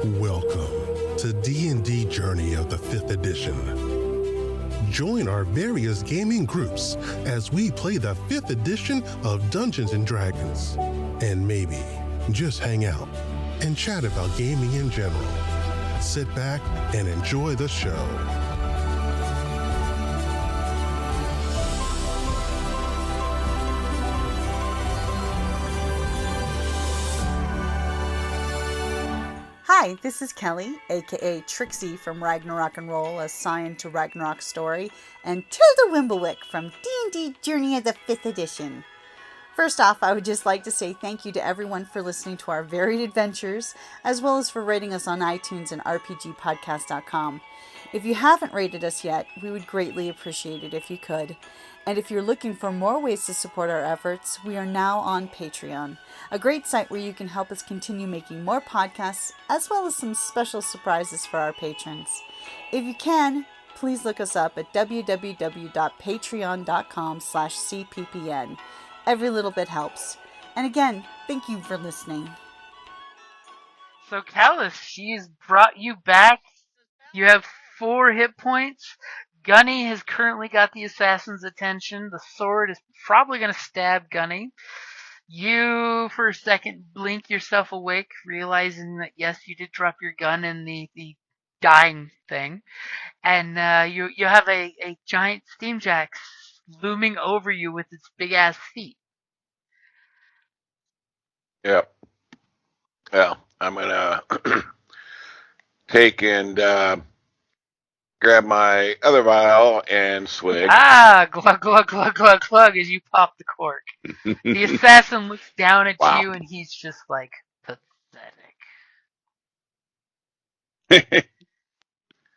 Welcome to D&D Journey of the 5th edition. Join our various gaming groups as we play the 5th edition of Dungeons & Dragons. And maybe just hang out and chat about gaming in general. Sit back and enjoy the show. Hi, this is Kelly, aka Trixie from Ragnarok and Roll, assigned to Ragnarok Story, and Tilda Wimblewick from D&D Journey of the 5th edition. First off, I would just like to say thank you to everyone for listening to our varied adventures, as well as for rating us on iTunes and rpgpodcast.com. If you haven't rated us yet, we would greatly appreciate it if you could. And if you're looking for more ways to support our efforts, we are now on Patreon, a great site where you can help us continue making more podcasts, as well as some special surprises for our patrons. If you can, please look us up at www.patreon.com/cppn. Every little bit helps. And again, thank you for listening. So, Callus, she's brought you back. You have 4 hit points. Gunny has currently got the assassin's attention. The sword is probably going to stab Gunny. You, for a second, blink yourself awake, realizing that, yes, you did drop your gun in the dying thing. And you have a giant steamjack looming over you with its big-ass feet. Yep. Well, I'm going to take and grab my other vial and swig. Ah, glug, glug, glug, glug, glug, as you pop the cork. The assassin looks down at you, and he's just like, pathetic.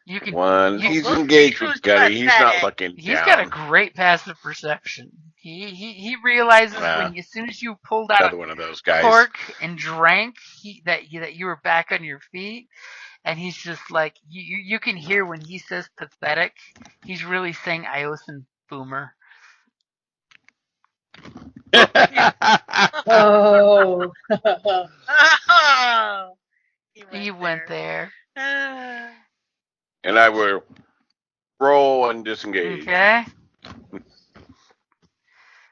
You can. He's engaged with Gunny. He's not looking down. He's got a great passive perception. He realizes as soon as you pulled out one of those guys. Cork and drank, that you were back on your feet. And he's just like, you can hear when he says pathetic, he's really saying Iosan boomer. Oh. He went there. And I will roll and disengage. Okay.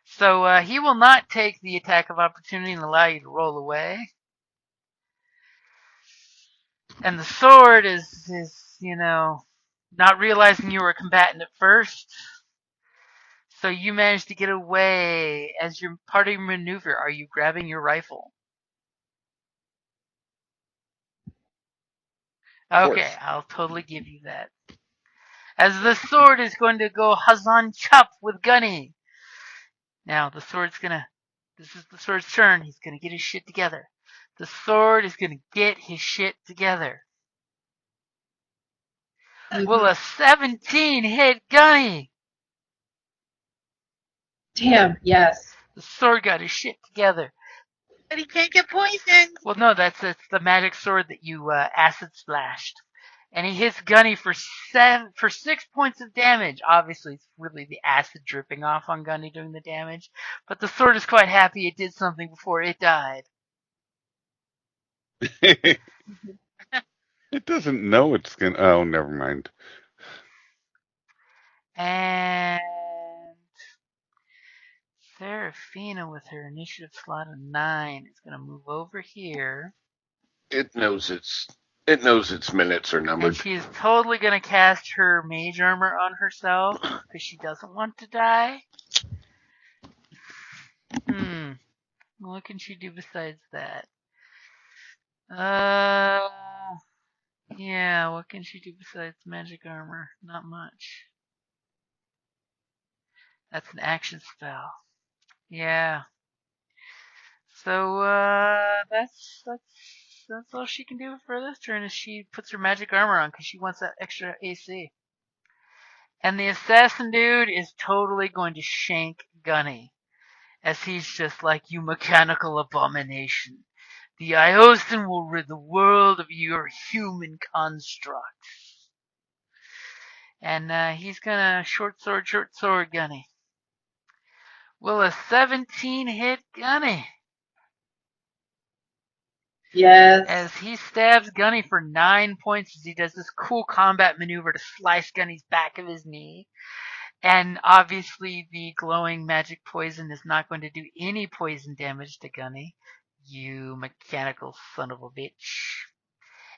So he will not take the attack of opportunity and allow you to roll away. And the sword is not realizing you were a combatant at first. So you managed to get away. As your part of your maneuver, are you grabbing your rifle? Okay, I'll totally give you that. As the sword is going to go Hazan Chop with Gunny. Now this is the sword's turn. He's going to get his shit together. The sword is going to get his shit together. Will a 17 hit Gunny? Damn, yes. The sword got his shit together. But he can't get poisoned. Well, no, that's the magic sword that you acid splashed. And he hits Gunny for 6 points of damage. Obviously, it's really the acid dripping off on Gunny doing the damage. But the sword is quite happy it did something before it died. It doesn't know it's going to... Oh, never mind. And Serafina, with her initiative slot of 9, is going to move over here. It knows its minutes are numbered. And she is totally going to cast her mage armor on herself because she doesn't want to die. What can she do besides that? Yeah, what can she do besides magic armor? Not much. That's an action spell. Yeah. So, that's all she can do for this turn is she puts her magic armor on because she wants that extra AC. And the assassin dude is totally going to shank Gunny. As he's just like, you mechanical abomination. The Iosan will rid the world of your human constructs. And he's gonna short sword Gunny. Will a 17 hit Gunny? Yes. as he stabs Gunny for 9 points as he does this cool combat maneuver to slice Gunny's back of his knee. And obviously, the glowing magic poison is not going to do any poison damage to Gunny. You mechanical son of a bitch.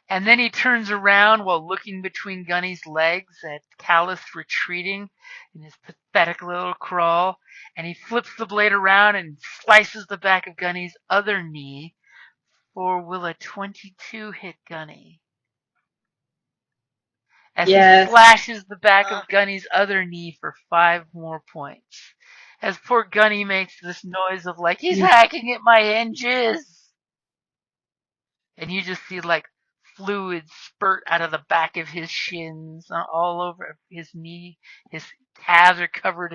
And then he turns around while looking between Gunny's legs at Callus retreating in his pathetic little crawl. And he flips the blade around and slices the back of Gunny's other knee. For will a 22 hit Gunny? As he Yes. slashes the back of Gunny's other knee for 5 more points. As poor Gunny makes this noise of like, he's hacking at my hinges. And you just see like fluid spurt out of the back of his shins, all over his knee. His calves are covered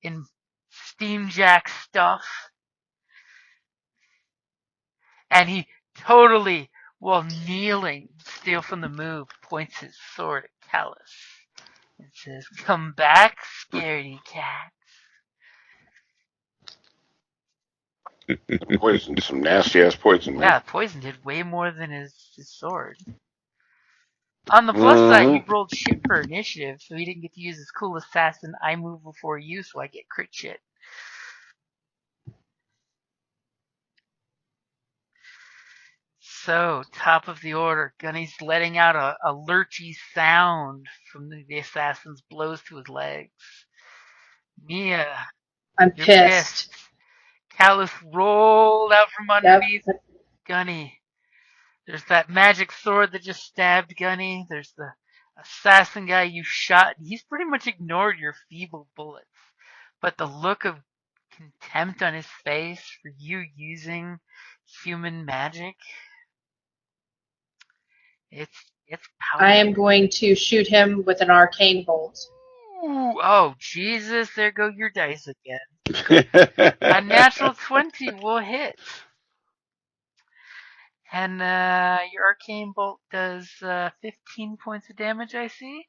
in steam jack stuff. And he totally, while kneeling, still from the move, points his sword at Callus and says, "Come back, scaredy cat." Poison, some nasty ass poison, man. Yeah, poison did way more than his sword. On the plus side, he rolled shit for initiative, so he didn't get to use his cool assassin I move before you, so I get crit shit. So, top of the order, Gunny's letting out a lurchy sound from the assassin's blows to his legs. Mia, I'm you're pissed. Callus rolled out from underneath Yep. Gunny. There's that magic sword that just stabbed Gunny. There's the assassin guy you shot. He's pretty much ignored your feeble bullets. But the look of contempt on his face for you using human magic, it's powerful. I am going to shoot him with an arcane bolt. Ooh, oh, Jesus, there go your dice again. A natural 20 will hit. And your arcane bolt does 15 points of damage, I see.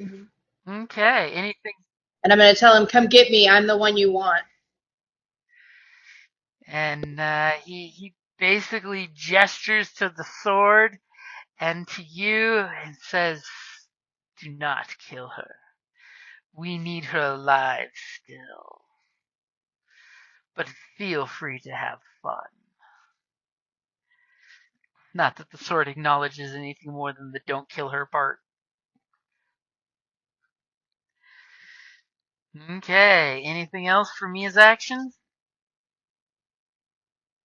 Mm-hmm. Okay, anything? And I'm going to tell him, come get me. I'm the one you want. And he basically gestures to the sword and to you and says, "Do not kill her. We need her alive still. But feel free to have fun." Not that the sword acknowledges anything more than the "don't kill her" part. Okay, anything else for Mia's actions?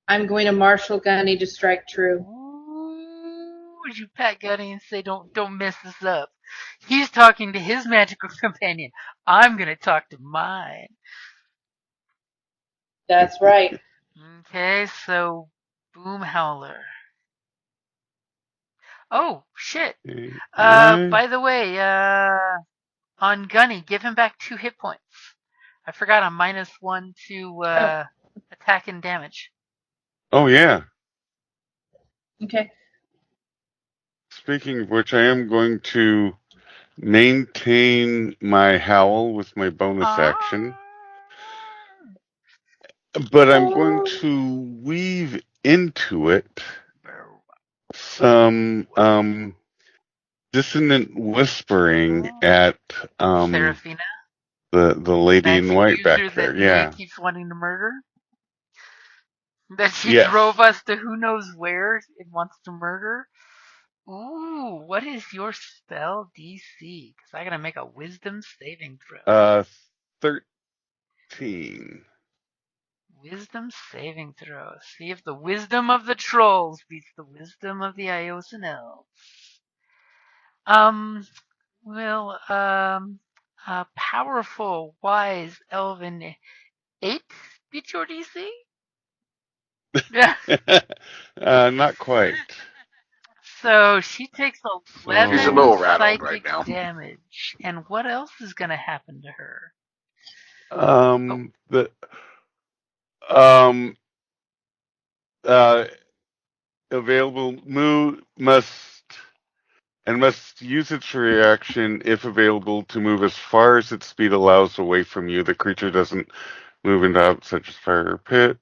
I'm going to marshal Gunny to strike true. Ooh, would you pat Gunny and say, don't mess this up? He's talking to his magical companion. I'm gonna talk to mine. That's right. Okay, so Boom Howler. Oh, shit. By the way, on Gunny, give him back 2 hit points. I forgot I'm -1 to attack and damage. Oh, yeah. Okay. Speaking of which, I am going to maintain my howl with my bonus action. But I'm going to weave into it some dissonant whispering at Serafina? the lady in Magic white back user there. that Yeah. Mia keeps wanting to murder? That she Yes. drove us to who knows where and wants to murder? Ooh, what is your spell DC? Because I gotta make a wisdom saving throw. 13. Wisdom saving throw. See if the wisdom of the trolls beats the wisdom of the Iosan elves. Will a powerful, wise elven 8 beat your DC? Yeah. Not quite. So she takes So, 11 She's a little rattled psychic right now. damage. And what else is going to happen to her? the available move must use its reaction if available to move as far as its speed allows away from you. The creature doesn't move into objects such as fire or pit.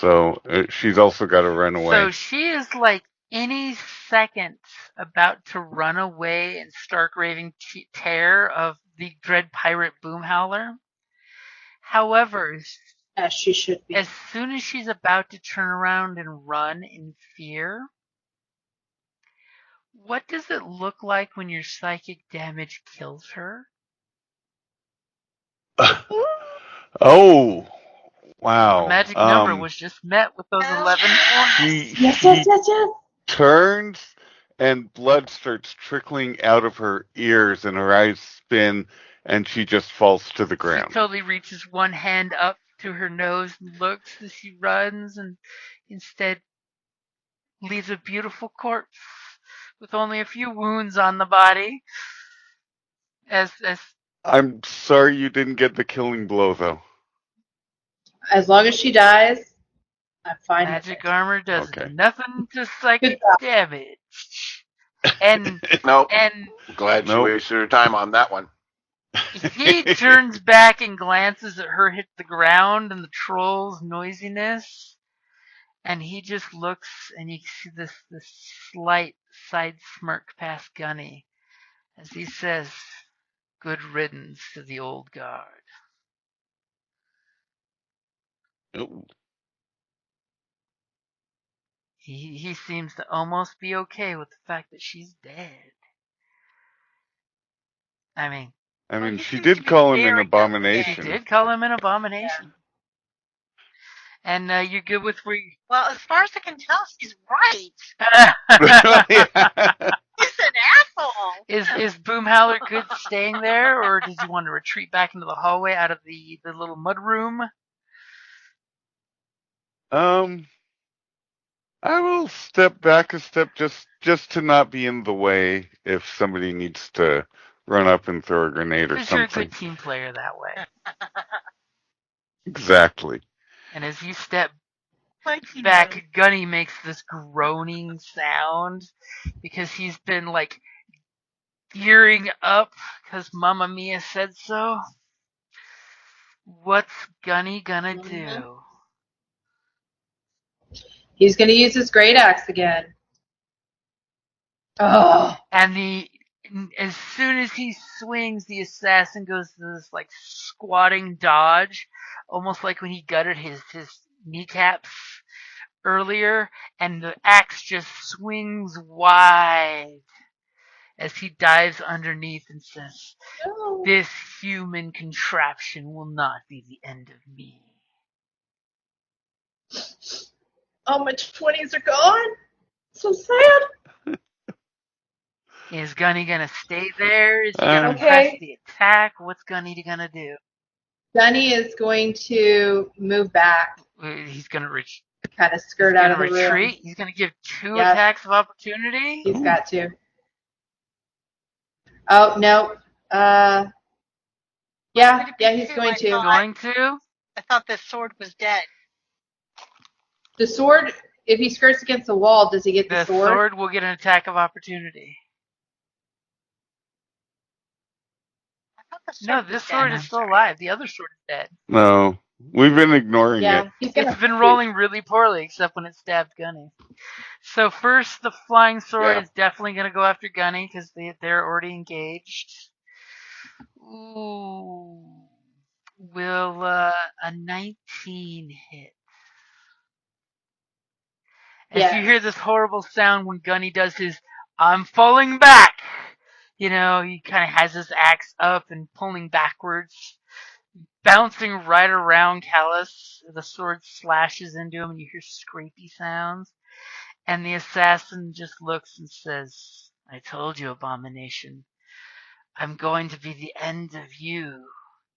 So she's also got to run away. So she is like any second about to run away in stark raving terror of the dread pirate Boomhowler. However, As she should be. as soon as she's about to turn around and run in fear, what does it look like when your psychic damage kills her? Oh, wow. The magic number was just met with those 11 points. She turns and blood starts trickling out of her ears and her eyes spin and she just falls to the ground. She totally reaches one hand up to her nose and looks as she runs and instead leaves a beautiful corpse with only a few wounds on the body. As I'm sorry you didn't get the killing blow, though. As long as she dies, I'm fine magic with it. armor does Okay. nothing to psychic damage. And Nope. and Glad she Nope. wasted her time on that one. he turns back and glances at her hit the ground and the troll's noisiness. And he just looks and you see this slight side smirk past Gunny as he says, "Good riddance to the old guard." Ooh. He seems to almost be okay with the fact that she's dead. I mean, he she seems did to be call him an very abomination. she did call him an abomination. And you're good with where you... Well, as far as I can tell, she's right. He's an asshole. Is Boomhowler good staying there, or does he want to retreat back into the hallway out of the little mud room? I will step back a step just to not be in the way if somebody needs to run up and throw a grenade or Because you're a something. good team player that way. Exactly. And as you step Like he back, knows. Gunny makes this groaning sound because he's been like gearing up because Mamma Mia said so. What's Gunny gonna do? He's going to use his great axe again. Oh. And as soon as he swings, the assassin goes to this like squatting dodge, almost like when he gutted his kneecaps earlier, and the axe just swings wide as he dives underneath and says, No. "This human contraption will not be the end of me." Oh, my 20s are gone. So sad. Is Gunny gonna stay there? Is he gonna press the attack? What's Gunny gonna do? Gunny is going to move back, He's gonna reach. kind of skirt out of the retreat. room. He's gonna give two Yep. attacks of opportunity. He's got to. Oh, no. Yeah, he's going to. Going to. I thought the sword was dead. The sword, if he skirts against the wall, does he get the The sword? sword will get an attack of opportunity. I thought the sword No, was this dead. sword is still alive. The other sword is dead. No, we've been ignoring it. It's been rolling really poorly, except when it stabbed Gunny. So first, the flying sword is definitely going to go after Gunny because they're already engaged. Ooh. Will a 19 hit? As you hear this horrible sound when Gunny does his "I'm falling back," he kind of has his axe up and pulling backwards, bouncing right around Callus. The sword slashes into him and you hear scrapey sounds. And the assassin just looks and says, "I told you, abomination. I'm going to be the end of you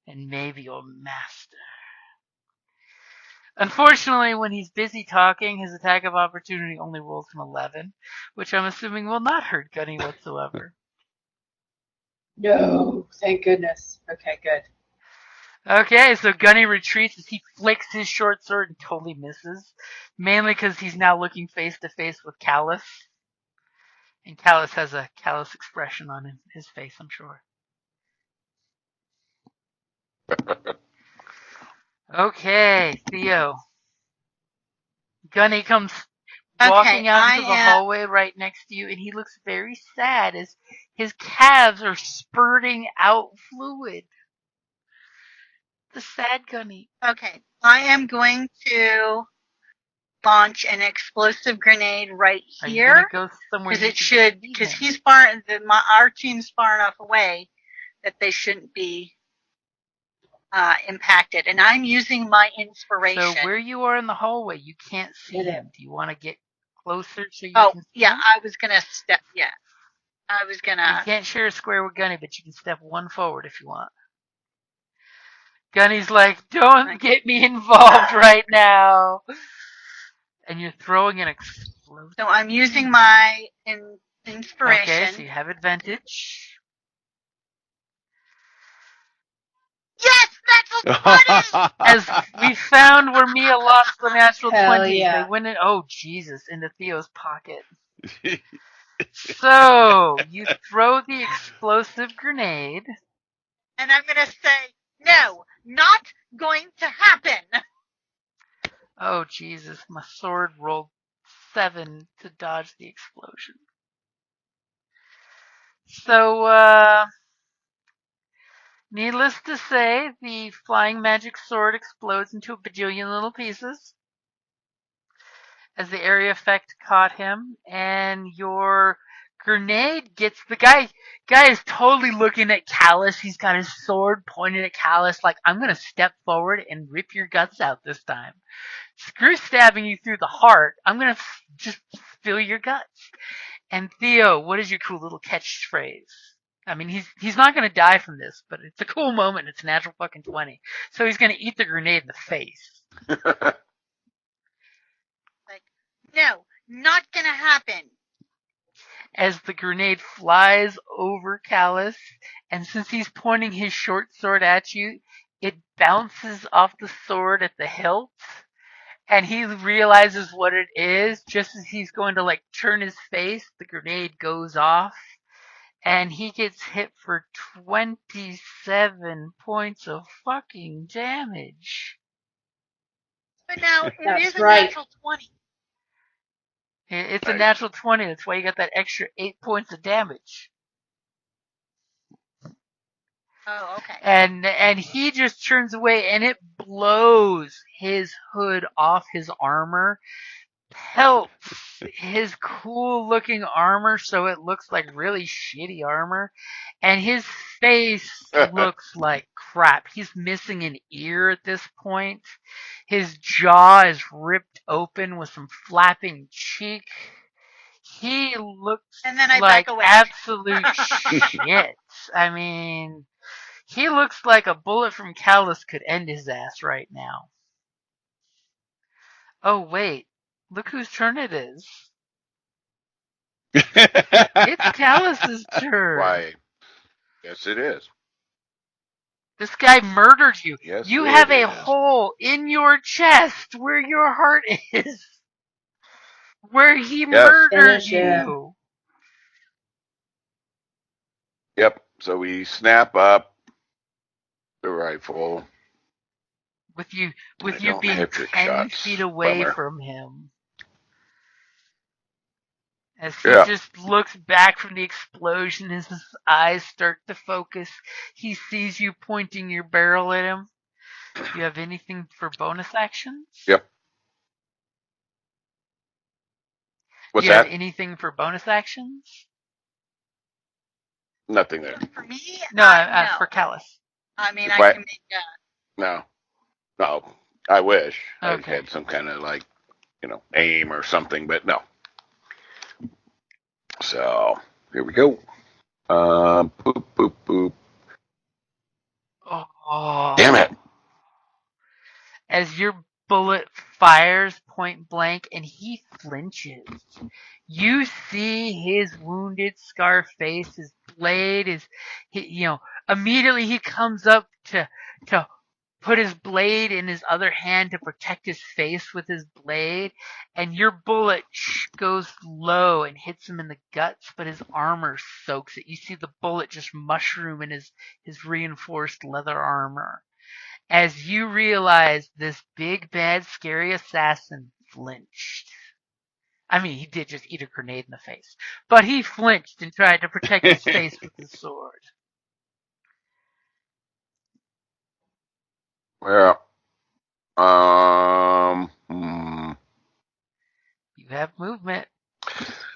and maybe your master." Unfortunately, when he's busy talking, his attack of opportunity only rolls an 11, which I'm assuming will not hurt Gunny whatsoever. No, thank goodness. Okay, good. Okay, so Gunny retreats as he flicks his short sword and totally misses, mainly because he's now looking face to face with Callus. And Callus has a callous expression on his face, I'm sure. Okay, Theo. Gunny comes walking out into the hallway right next to you, and he looks very sad as his calves are spurting out fluid. The sad Gunny. Okay, I am going to launch an explosive grenade right Are you gonna here go somewhere? because he's our team's far enough away that they shouldn't be impacted, and I'm using my inspiration. So where you are in the hallway, you can't see him. Do you want to get closer so you can see yeah, him? I was gonna step. Yeah, I was gonna. You can't share a square with Gunny, but you can step one forward if you want. Gunny's like, don't get me involved right now. And you're throwing an explosive. So I'm using my inspiration. Okay, so you have advantage. Yes, that's 20! As we found where Mia lost the natural Hell 20s, yeah. they went in, oh Jesus, into Theo's pocket. So, you throw the explosive grenade. And I'm going to say, no, not going to happen. Oh Jesus, my sword rolled 7 to dodge the explosion. So, needless to say, the flying magic sword explodes into a bajillion little pieces as the area effect caught him, and your grenade gets the guy is totally looking at Callus. He's got his sword pointed at Callus like, I'm gonna step forward and rip your guts out this time. Screw stabbing you through the heart. I'm gonna just fill your guts. And Theo, what is your cool little catchphrase? I mean, he's not gonna die from this, but it's a cool moment. It's a natural fucking 20. So he's gonna eat the grenade in the face. No, not gonna happen. As the grenade flies over Callus, and since he's pointing his short sword at you, it bounces off the sword at the hilt, and he realizes what it is. Just as he's going to like turn his face, the grenade goes off, and he gets hit for 27 points of fucking damage. But now, it is a right. natural 20. It's a natural 20. That's why you got that extra 8 points of damage. Oh, okay. And he just turns away, and it blows his hood off his armor, pelts his cool looking armor so it looks like really shitty armor, and his face looks like crap. He's missing an ear at this point. His jaw is ripped open with some flapping cheek. He looks And then I like back away. absolute shit. I mean, he looks like a bullet from Callus could end his ass right now. Oh, wait. Look whose turn it is. It's Callus's turn. Why? Yes, it is. This guy murdered you. Yes, You it have a is. hole in your chest where your heart is. Where he murdered Finish him. you. Yep. So we snap up the rifle. With you I don't being have trick 10 shots. feet away Bummer. from him. As he Yeah. just looks back from the explosion, as his eyes start to focus, he sees you pointing your barrel at him. Do you have anything for bonus actions? Yep. What's Do you have that? anything for bonus actions? Nothing there. For me? No, for Callus. I mean, If I I- can make No. No. I wish I Okay. had some kind of like, aim or something, but no. So here we go. Boop boop boop. Oh. Damn it! As your bullet fires point blank and he flinches. You see his wounded, scar face, his blade is, immediately he comes up to put his blade in his other hand to protect his face with his blade, and your bullet goes low and hits him in the guts, but his armor soaks it. You see the bullet just mushroom in his reinforced leather armor. As you realize this big, bad, scary assassin flinched. I mean, he did just eat a grenade in the face, but he flinched and tried to protect his face with his sword. Well, You have movement.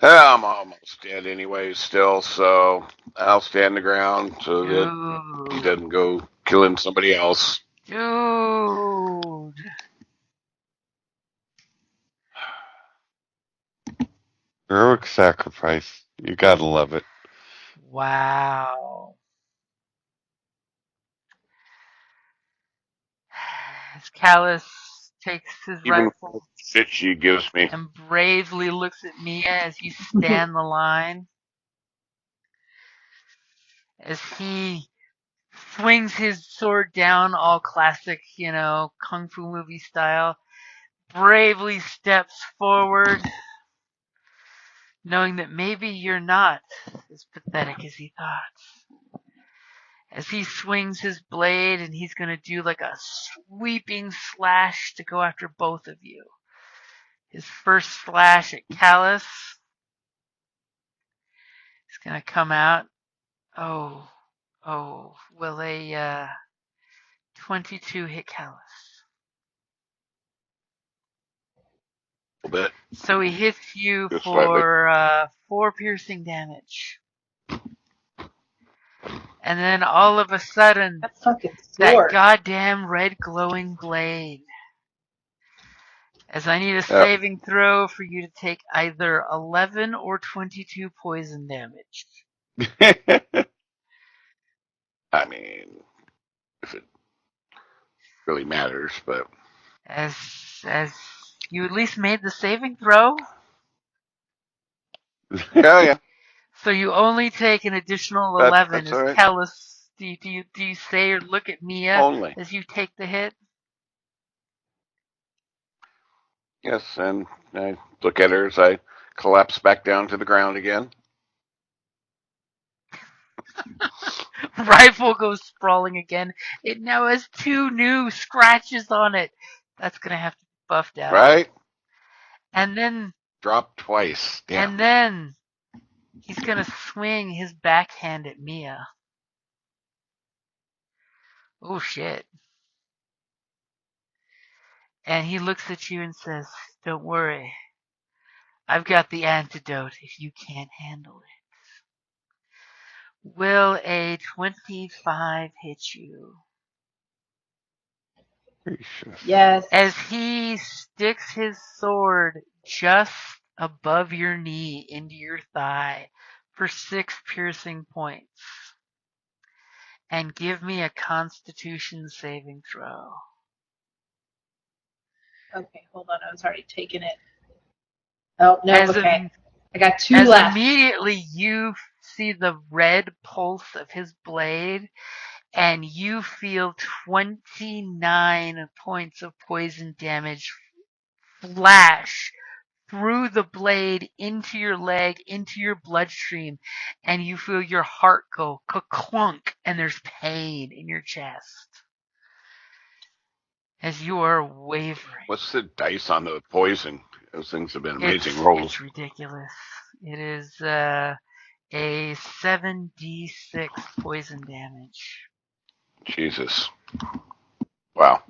I'm almost dead anyway still, so I'll stand the ground so that he doesn't go killing somebody else. Dude. Heroic sacrifice. You gotta love it. Wow. As Callus takes his Even rifle shit she gives me. and bravely looks at Mia as you stand the line. As he swings his sword down, all classic, kung fu movie style, bravely steps forward, knowing that maybe you're not as pathetic as he thought. As he swings his blade and he's going to do like a sweeping slash to go after both of you. His first slash at Callus is going to come out. Oh, will a 22 hit Callus? A little bit. So he hits you Just slightly. for 4 piercing damage. And then all of a sudden, That fucking that sword. goddamn red glowing blade. As I need a saving throw for you to take either 11 or 22 poison damage. I mean, if it really matters, but As you at least made the saving throw. yeah. So you only take an additional 11. That's all right. Callus, do you say or look at Mia Only. as you take the hit? Yes, and I look at her as I collapse back down to the ground again. Rifle goes sprawling again. It now has 2 new scratches on it. That's gonna have to be buffed out. Right? And then Drop twice. Damn. And then he's gonna swing his backhand at Mia. Oh shit. And he looks at you and says, "Don't worry. I've got the antidote if you can't handle it." Will a 25 hit you? Yes. As he sticks his sword just above your knee into your thigh for 6 piercing points. And give me a Constitution saving throw. Okay, hold on. I was already taking it. Oh, no, okay. I got 2 as left. Immediately you see the red pulse of his blade, and you feel 29 points of poison damage flash through the blade into your leg, into your bloodstream, and you feel your heart go ka-clunk, and there's pain in your chest as you are wavering. What's the dice on the poison? Those things have been amazing rolls. It's ridiculous. It is a 7d6 poison damage. Jesus. Wow.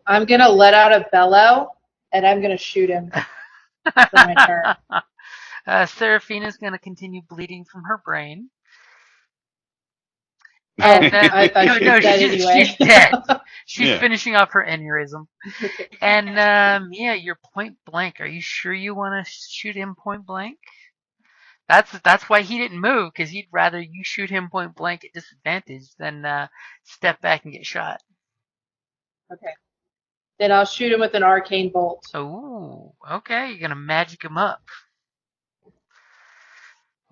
I'm going to let out a bellow, and I'm going to shoot him for my turn. Seraphina's going to continue bleeding from her brain. Oh, I thought she was dead anyway. She's dead. She's finishing off her aneurysm. And yeah, you're point blank. Are you sure you want to shoot him point blank? That's why he didn't move, because he'd rather you shoot him point blank at disadvantage than step back and get shot. Okay. Then I'll shoot him with an arcane bolt. Ooh, okay. You're gonna magic him up.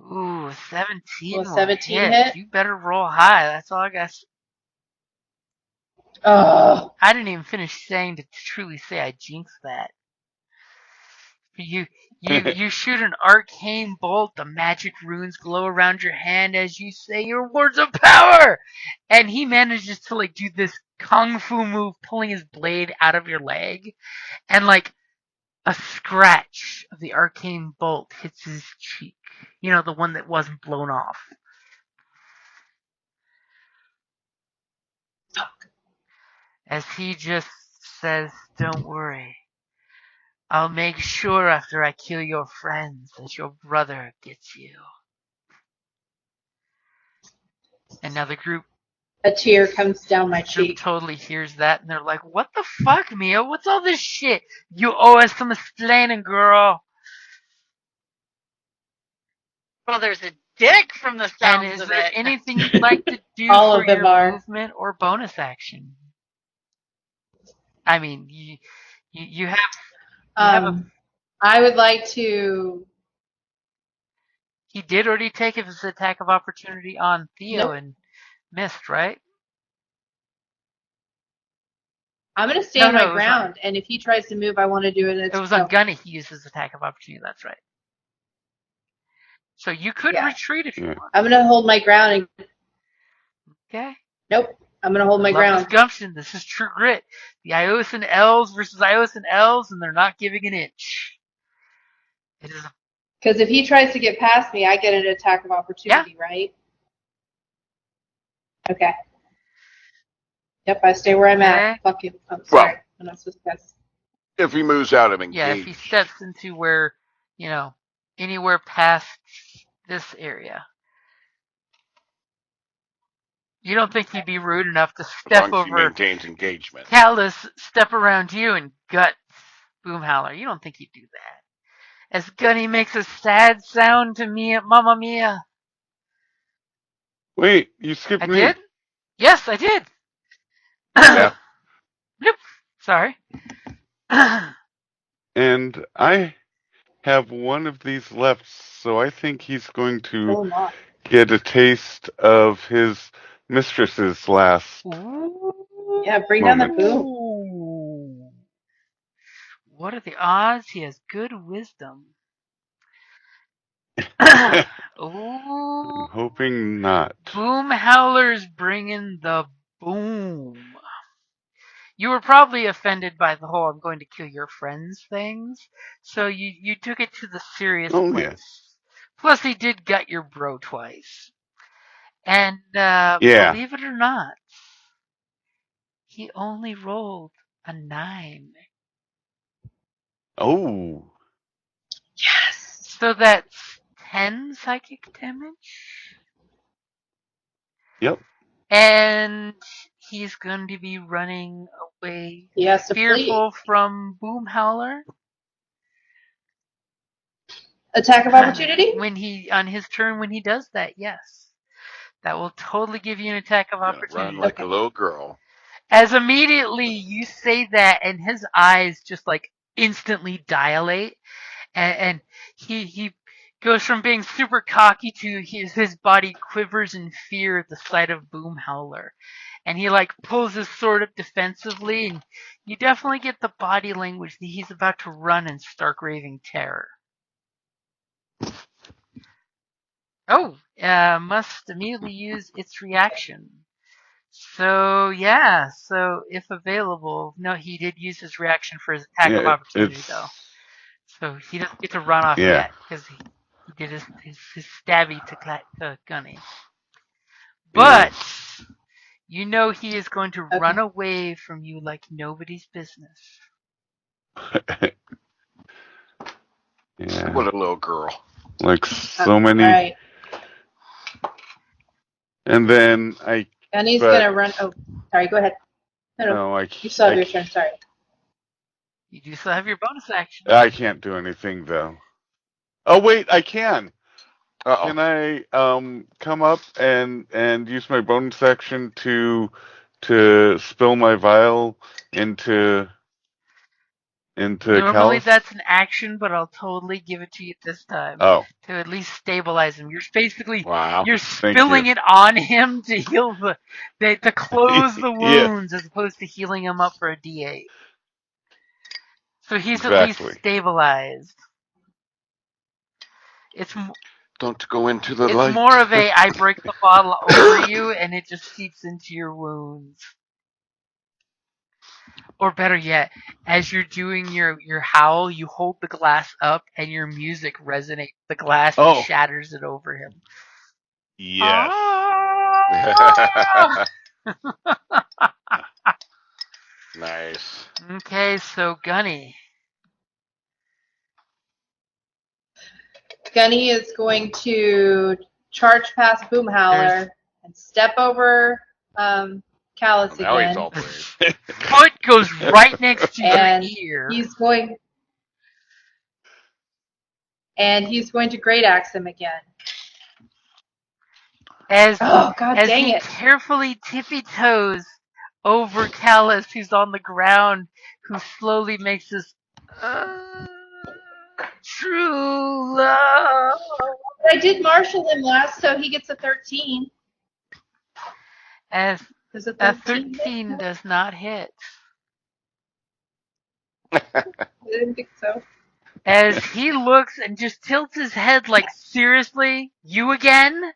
Ooh, 17. Will 17 hit? You better roll high. That's all I got. Oh. I didn't even finish saying to truly say I jinxed that. You shoot an arcane bolt. The magic runes glow around your hand as you say your words of power, and he manages to do this kung fu move, pulling his blade out of your leg, and like a scratch of the arcane bolt hits his cheek. You know, the one that wasn't blown off. As he just says, "Don't worry. I'll make sure after I kill your friends that your brother gets you." And now the group A tear comes down my cheek. totally hears that, and they're like, "What the fuck, Mia? What's all this shit? You owe us some explaining, girl." Well, there's a dick from the And sounds is of there it. anything you'd like to do All for of them your are. movement or bonus action? I mean, you have I would like to. he did already take his attack of opportunity on Theo Nope. and missed, right? I'm going to stand No, my ground, and if he tries to move, I want to do it. It was on Gunny. He used his attack of opportunity. That's right. So you could retreat if you want. I'm going to hold my ground. Okay. Nope. I'm going to hold my ground. This gumption. This is true grit. The Iosan elves versus Iosan elves, and they're not giving an inch. It is because if he tries to get past me, I get an attack of opportunity, right? Okay. Yep, I stay where I'm at. Fuck you. I'm sorry. I'm not supposed to pass. If he moves out of engage. Yeah, if he steps into where, anywhere past this area. You don't think he'd be rude enough to step over... He maintains engagement. Callus, step around you and gut Boomhowler. You don't think he'd do that. As Gunny makes a sad sound to Mia, Mamma Mia. Wait, you skipped me. I did? Yes, I did. Yeah. Nope. Sorry. And I have one of these left, so I think he's going to get a taste of his mistress's last. Ooh. Yeah, bring down the boom. What are the odds? He has good wisdom. I'm Ooh. hoping not. Boomhowler's bringing the boom. You were probably offended by the whole "I'm going to kill your friends" things, so you took it to the serious place. Yeah. Plus, he did gut your bro twice. And believe it or not, he only rolled a 9. Oh. Yes. So that's 10 psychic damage. Yep. And he's going to be running away, fearful from Boomhowler. Attack of opportunity? On his turn, when he does that, yes. That will totally give you an attack of opportunity. Run like a little girl. As immediately you say that, and his eyes just like instantly dilate, and he goes from being super cocky to his body quivers in fear at the sight of Boomhowler. And he like pulls his sword up defensively, and you definitely get the body language that he's about to run in stark raving terror. Oh, must immediately use its reaction. So if available, no, he did use his reaction for his attack of opportunity though. So he doesn't get to run off yet because he did his stabby to Gunny. But you know he is going to run away from you like nobody's business. Yeah. What a little girl. Like so many. Right. And then Gunny's going to run. Oh, sorry, go ahead. No, you still have your turn, sorry. You do still have your bonus action. I can't do anything, though. Oh, wait, I can. Uh-oh. Can I come up and use my bonus action to spill my vial into Normally Callus? that's an action, but I'll totally give it to you this time. Oh. To at least stabilize him. You're basically you're Thank spilling you. it on him to heal to close the wounds as opposed to healing him up for a D8. So he's at least stabilized. Don't go into the light. It's more of a I break the bottle over you and it just seeps into your wounds. Or better yet, as you're doing your howl, you hold the glass up and your music resonates the glass and shatters it over him. Yes. Nice. Okay, so Gunny. Gunny is going to charge past Boomhowler and step over Callus Now he's again. all brave. Foot goes right next to And your ear. he's going to great axe him again. As dang he it. carefully tippy toes over Callus, who's on the ground, who slowly makes this true love. I did marshal him last, so he gets a 13. As Does a a 13 13 does not hit. I didn't think so. As he looks and just tilts his head like, seriously? You again?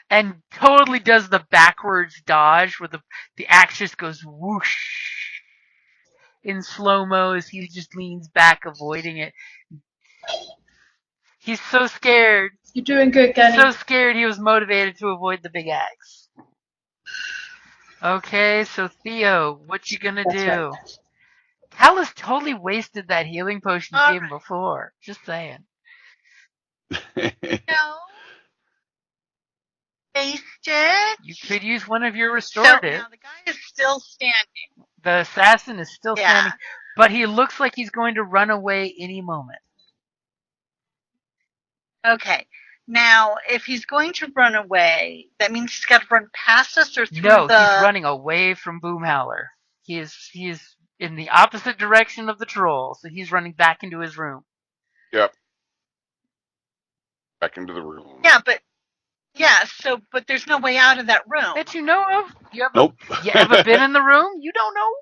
And totally does the backwards dodge where the axe just goes whoosh in slow-mo as he just leans back, avoiding it. He's so scared. You're doing good, Gunny. So scared he was motivated to avoid the big axe. Okay, so Theo, what you gonna do? Right. Callus totally wasted that healing potion you gave him before. Just saying. No. Wasted. You could use one of your restorative. So now the guy is still standing. The assassin is still standing, but he looks like he's going to run away any moment. Okay. Now, if he's going to run away, that means he's got to run past us or through No, he's running away from Boomhowler. He is in the opposite direction of the troll, so he's running back into his room. Yep. Back into the room. Yeah, but there's no way out of that room. That you know of? Nope. You ever been in the room? You don't know?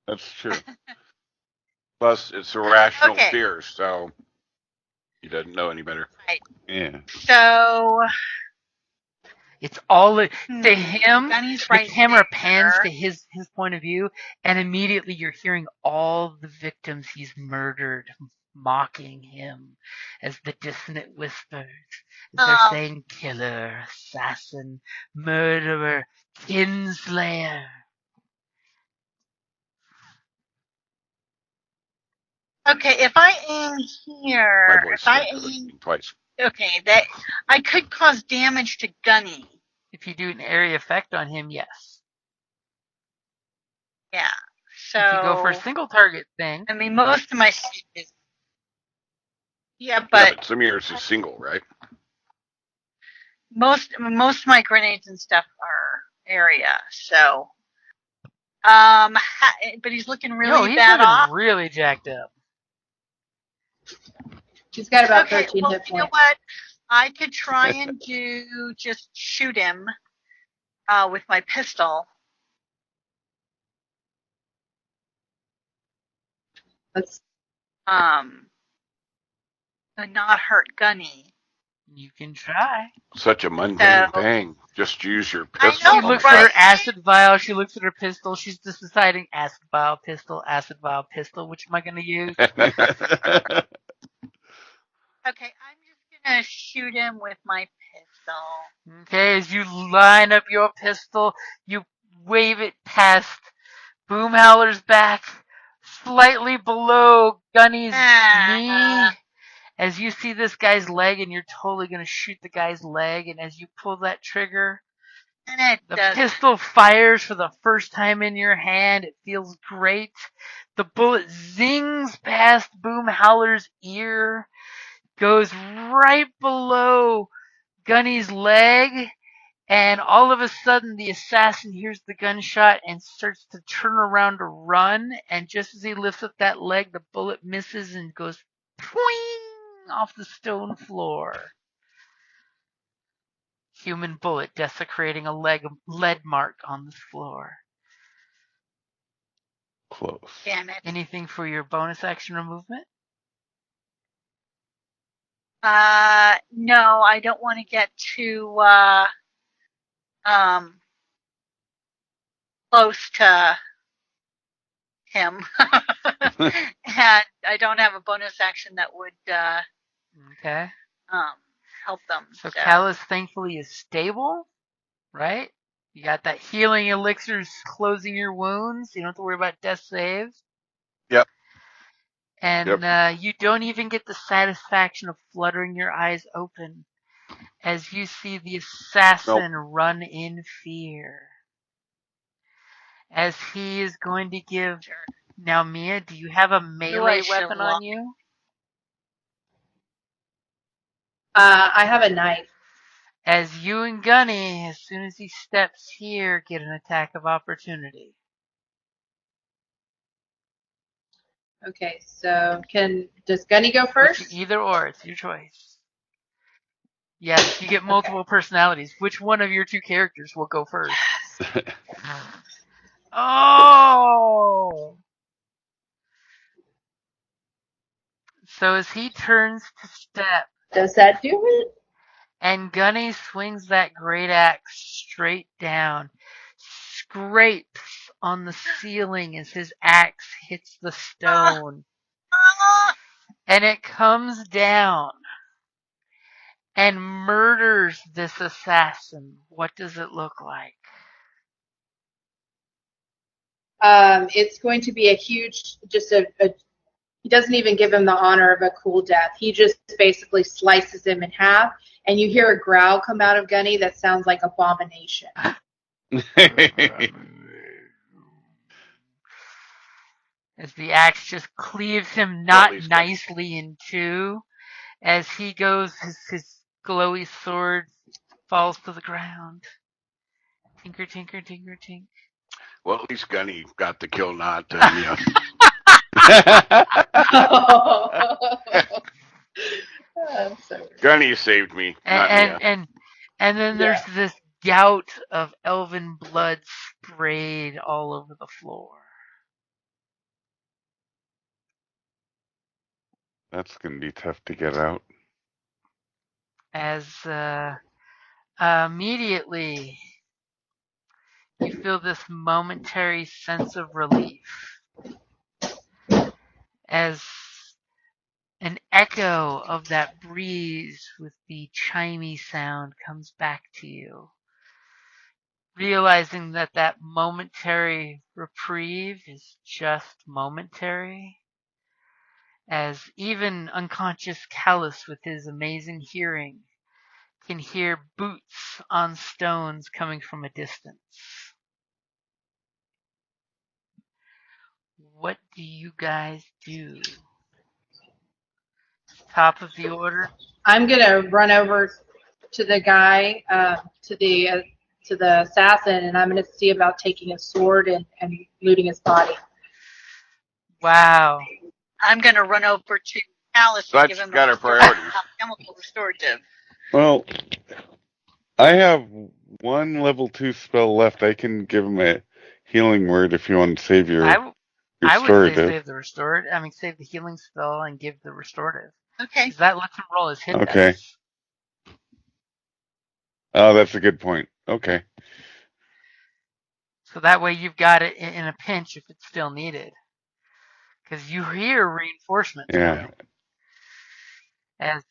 That's true. Plus, it's a rational fear, so he doesn't know any better. Right. Yeah. So it's all to him. Gunny's the camera pans to his point of view, and immediately you're hearing all the victims he's murdered mocking him as the dissonant whispers. As they're saying killer, assassin, murderer, kinslayer. Okay, if I aim here, if I aim twice. Okay, that I could cause damage to Gunny. If you do an area effect on him, yes. Yeah. So if you go for a single target thing. I mean, most of my but some of yours is single, right? Most of my grenades and stuff are area. So, but he's looking really bad off. Really jacked up. She's got about 13 hit points. You know what? I could try and just shoot him with my pistol. And not hurt Gunny. You can try. Such a mundane thing. Just use your pistol. She looks at her acid vial. She looks at her pistol. She's just deciding acid vial, pistol, acid vial, pistol. Which am I going to use? Okay, I'm just going to shoot him with my pistol. Okay, as you line up your pistol, you wave it past Boomhowler's back, slightly below Gunny's knee. As you see this guy's leg, and you're totally going to shoot the guy's leg, and as you pull that trigger, the pistol fires for the first time in your hand. It feels great. The bullet zings past Boomhowler's ear, goes right below Gunny's leg, and all of a sudden the assassin hears the gunshot and starts to turn around to run, and just as he lifts up that leg, the bullet misses and goes poing off the stone floor. Human bullet desecrating a lead mark on the floor. Close. Damn it. Anything for your bonus action or movement? No, I don't want to get too close to him. And I don't have a bonus action that would Okay. help them. So Callus thankfully is stable, right? You got that healing elixirs closing your wounds. You don't have to worry about death saves. Yep. And you don't even get the satisfaction of fluttering your eyes open as you see the assassin run in fear. As he is going to give... Now, Mia, do you have a melee weapon on you? I have a knife. As you and Gunny, as soon as he steps here, get an attack of opportunity. Okay, so does Gunny go first? Either or, it's your choice. Yes, you get multiple personalities. Which one of your two characters will go first? Oh! So as he turns to step, Does that do it? and Gunny swings that great axe straight down, scrapes on the ceiling as his axe hits the stone. And it comes down and murders this assassin. What does it look like? It's going to be a huge, he doesn't even give him the honor of a cool death. He just basically slices him in half, and you hear a growl come out of Gunny that sounds like abomination. As the axe just cleaves him not nicely in two, as he goes, his glowy sword falls to the ground. Tinker, tinker, tinker, tink. Well, at least Gunny got the kill, not Mia. Gunny saved me, not Mia. And then there's this gout of elven blood sprayed all over the floor. That's going to be tough to get out. As immediately you feel this momentary sense of relief as an echo of that breeze with the chimey sound comes back to you, realizing that that momentary reprieve is just momentary, as even unconscious Callus with his amazing hearing can hear boots on stones coming from a distance. What do you guys do? Top of the order. I'm gonna run over to the guy, to the assassin, and I'm gonna see about taking a sword and looting his body. Wow. I'm gonna run over to Alice and give him got our priorities. Chemical restorative. Well, I have one level 2 spell left. I can give him a healing word if you want to save your restorative. I would say save the restorative. I mean, save the healing spell and give the restorative. Okay. Because that lets him roll his hit Okay. dice. Oh, that's a good point. Okay. So that way you've got it in a pinch if it's still needed. Because you hear reinforcements coming. As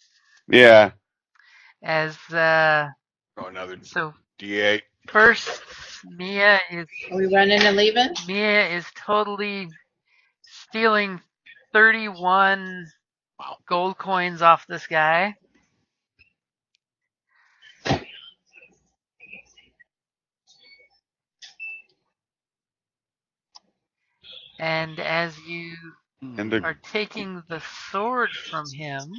another so D8. First, Mia is... Are we running and leaving? Mia is totally stealing 31 gold coins off this guy. And as you are taking the sword from him,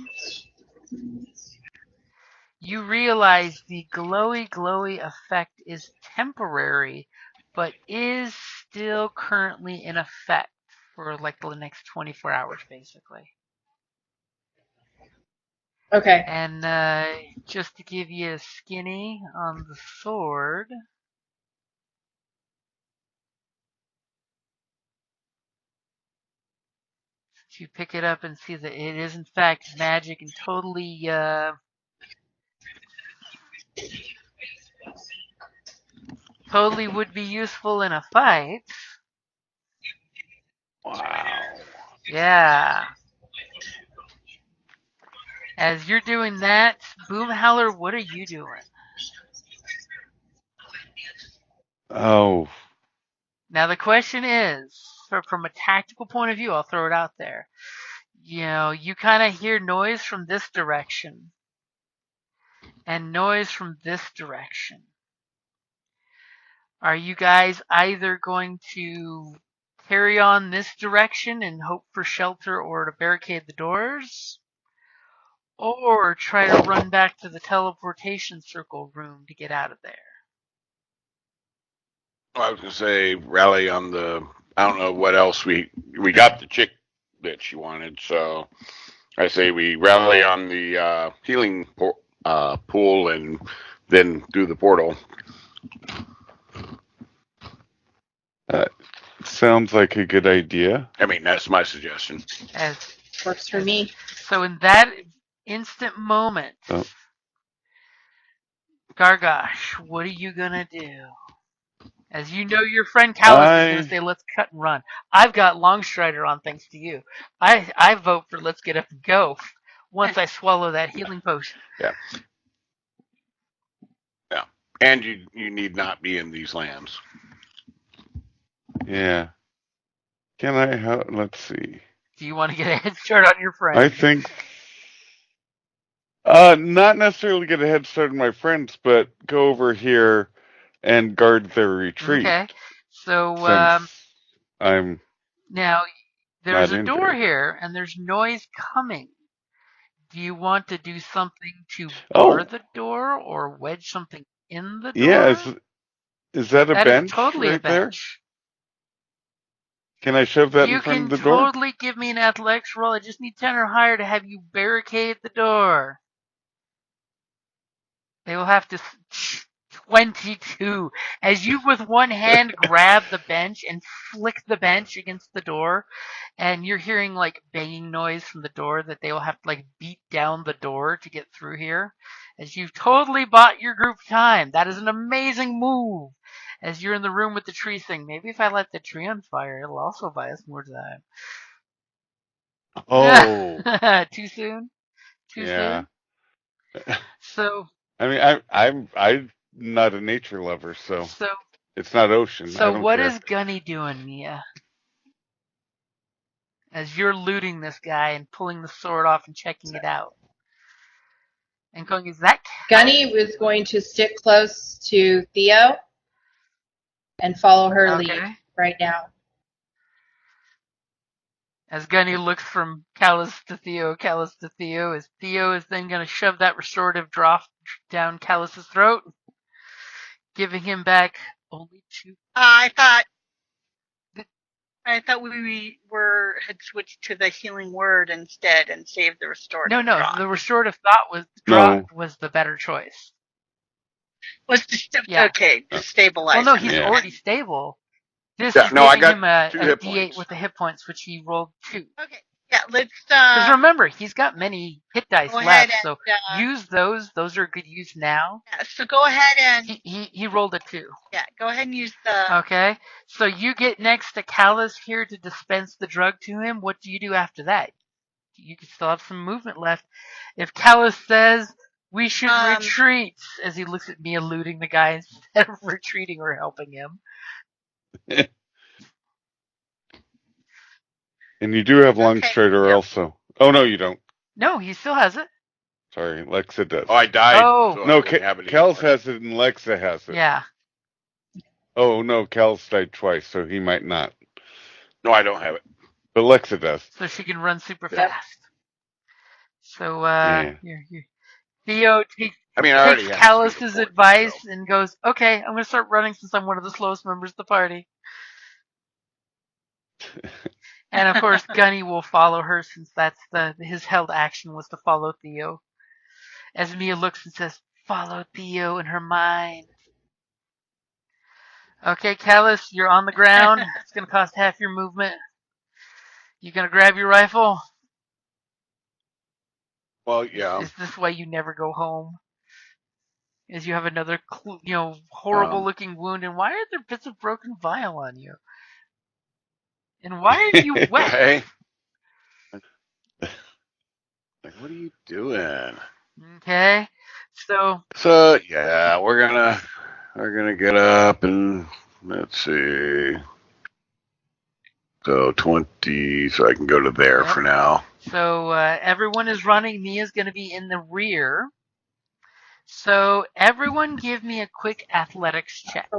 you realize the glowy effect is temporary, but is still currently in effect for like the next 24 hours, basically. Okay. And just to give you a skinny on the sword... You pick it up and see that it is in fact magic and totally totally would be useful in a fight. Wow. Yeah. As you're doing that, Boomhowler, what are you doing? Oh. Now the question is, from a tactical point of view, I'll throw it out there. You kind of hear noise from this direction and noise from this direction. Are you guys either going to carry on this direction and hope for shelter or to barricade the doors? Or try to run back to the teleportation circle room to get out of there? I was gonna say rally on the. I don't know what else we got the chick that she wanted, so I say we rally on the healing pool and then do the portal. Sounds like a good idea. I mean, that's my suggestion. Works for me. So in that instant moment, Gargosh, what are you gonna do? As you know, your friend Callus is gonna say, "Let's cut and run." I've got Longstrider on, thanks to you. I vote for let's get up and go. Once I swallow that healing potion. Yeah. Yeah. And you need not be in these lands. Yeah. Can I? Let's see. Do you want to get a head start on your friend? I think. Not necessarily get a head start on my friends, but go over here and guard their retreat. Okay. So I'm now there's a door here and there's noise coming. Do you want to do something to bar the door or wedge something in the door? Yeah, is that a bench? That is totally right a bench. There? Can I shove that in front of the door? You can totally give me an athletics roll. I just need 10 or higher to have you barricade the door. They will have to 22. As you with one hand grab the bench and flick the bench against the door, and you're hearing like banging noise from the door that they will have to like beat down the door to get through here. As you've totally bought your group time. That is an amazing move. As you're in the room with the tree thing. Maybe if I let the tree on fire, it'll also buy us more time. Oh. Too soon? Too soon? So I mean, I'm not a nature lover, so it's not ocean. So what is Gunny doing, Mia? As you're looting this guy and pulling the sword off and checking it out. And going, is that Gunny was going to stick close to Theo and follow her lead right now. As Gunny looks from Callus to Theo, as Theo is then going to shove that restorative drop down Callus's throat, giving him back only 2. I thought we had switched to the healing word instead and saved the restorative. No, drop. The restorative thought was the better choice. Okay, to stabilize. Well, no, he's already stable. This is I got him a D8 points with the hit points, which he rolled 2. Okay, yeah, let's. Because remember, he's got many hit dice left, so use those. Those are good use now. Yeah, so go ahead and. He rolled a 2. Yeah, go ahead and use the. Okay, so you get next to Callus here to dispense the drug to him. What do you do after that? You can still have some movement left. If Callus says we should retreat, as he looks at me eluding the guy instead of retreating or helping him. And you do have Longstrider also. Oh, no, you don't. No, he still has it. Sorry, Lexa does. Oh, I died. Oh. So no, Kels has it and Lexa has it. Yeah. Oh, no, Kels died twice, so he might not. No, I don't have it. But Lexa does. So she can run super fast. So, Theo takes Callus's advice and goes, okay, I'm going to start running since I'm one of the slowest members of the party. And of course, Gunny will follow her since that's his held action was to follow Theo. As Mia looks and says, follow Theo in her mind. Okay, Callus, you're on the ground. It's going to cost half your movement. You going to grab your rifle? Well, yeah. Is this why you never go home? as you have another, horrible-looking wound. And why are there bits of broken vial on you? And why are you wet? Hey. Like, what are you doing? Okay, so Yeah, we're gonna get up and let's see. So 20, so I can go to there Yep. for now. So everyone is running. Mia's going to be in the rear. So everyone give me a quick athletics check.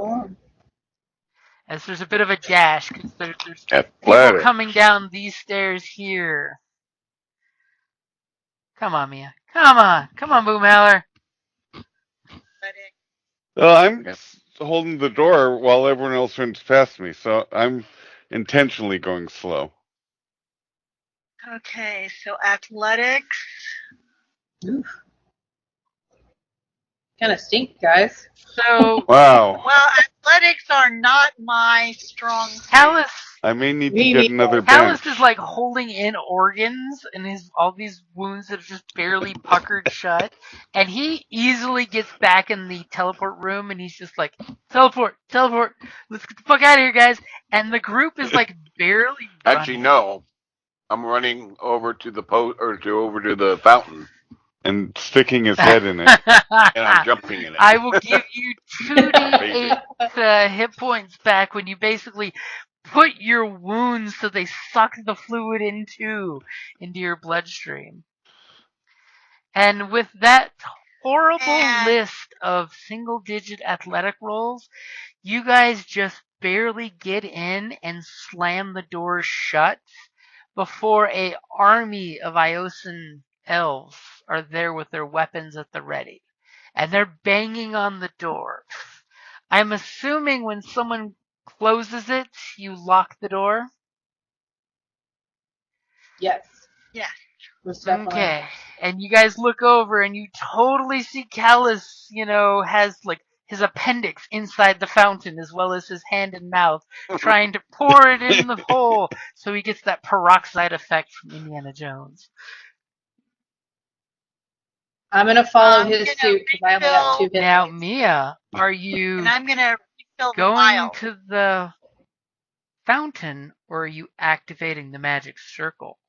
As there's a bit of a dash, because there's people Athletics. coming down these stairs here. Come on, Mia. Come on, Boomhowler. Well, I'm Yep. holding the door while everyone else runs past me, so I'm intentionally going slow. Okay, so athletics. Kind of stink, guys. So Wow. Well, athletics are not my strong suit. Callus I may need to Me get neither. another bench. Callus is like holding in organs and all these wounds that are just barely puckered shut, and he easily gets back in the teleport room, and he's just like, teleport, let's get the fuck out of here, guys. And the group is like barely running. Actually, no. I'm running over to the over to the fountain, And sticking his head in it. and I'm jumping in it. I will give you 2d8 hit points back when you basically put your wounds so they suck the fluid into your bloodstream. And with that horrible list of single-digit athletic rolls, you guys just barely get in and slam the door shut before a army of Iosan elves are there with their weapons at the ready. And they're banging on the door. I'm assuming when someone closes it, you lock the door? Yes. Yeah. Okay. And you guys look over and you totally see Callus, has like his appendix inside the fountain as well as his hand and mouth trying to pour it in the hole so he gets that peroxide effect from Indiana Jones. I'm going to follow I'm his gonna suit because I only got 2 hit Now, points. Mia, are you And I'm going to refill the going vial. to the fountain or are you activating the magic circle?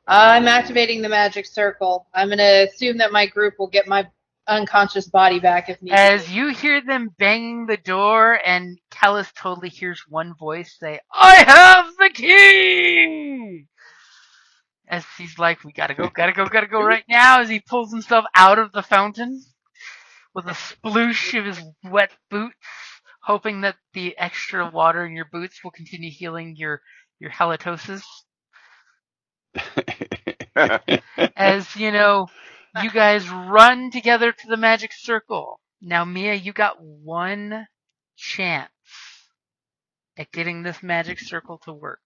I'm activating the magic circle. I'm going to assume that my group will get my unconscious body back if needed. As you hear them banging the door, and Callus totally hears one voice say, "I have the key!" As he's like, "We gotta go right now," as he pulls himself out of the fountain with a sploosh of his wet boots, hoping that the extra water in your boots will continue healing your halitosis. As you guys run together to the magic circle. Now, Mia, you got one chance at getting this magic circle to work.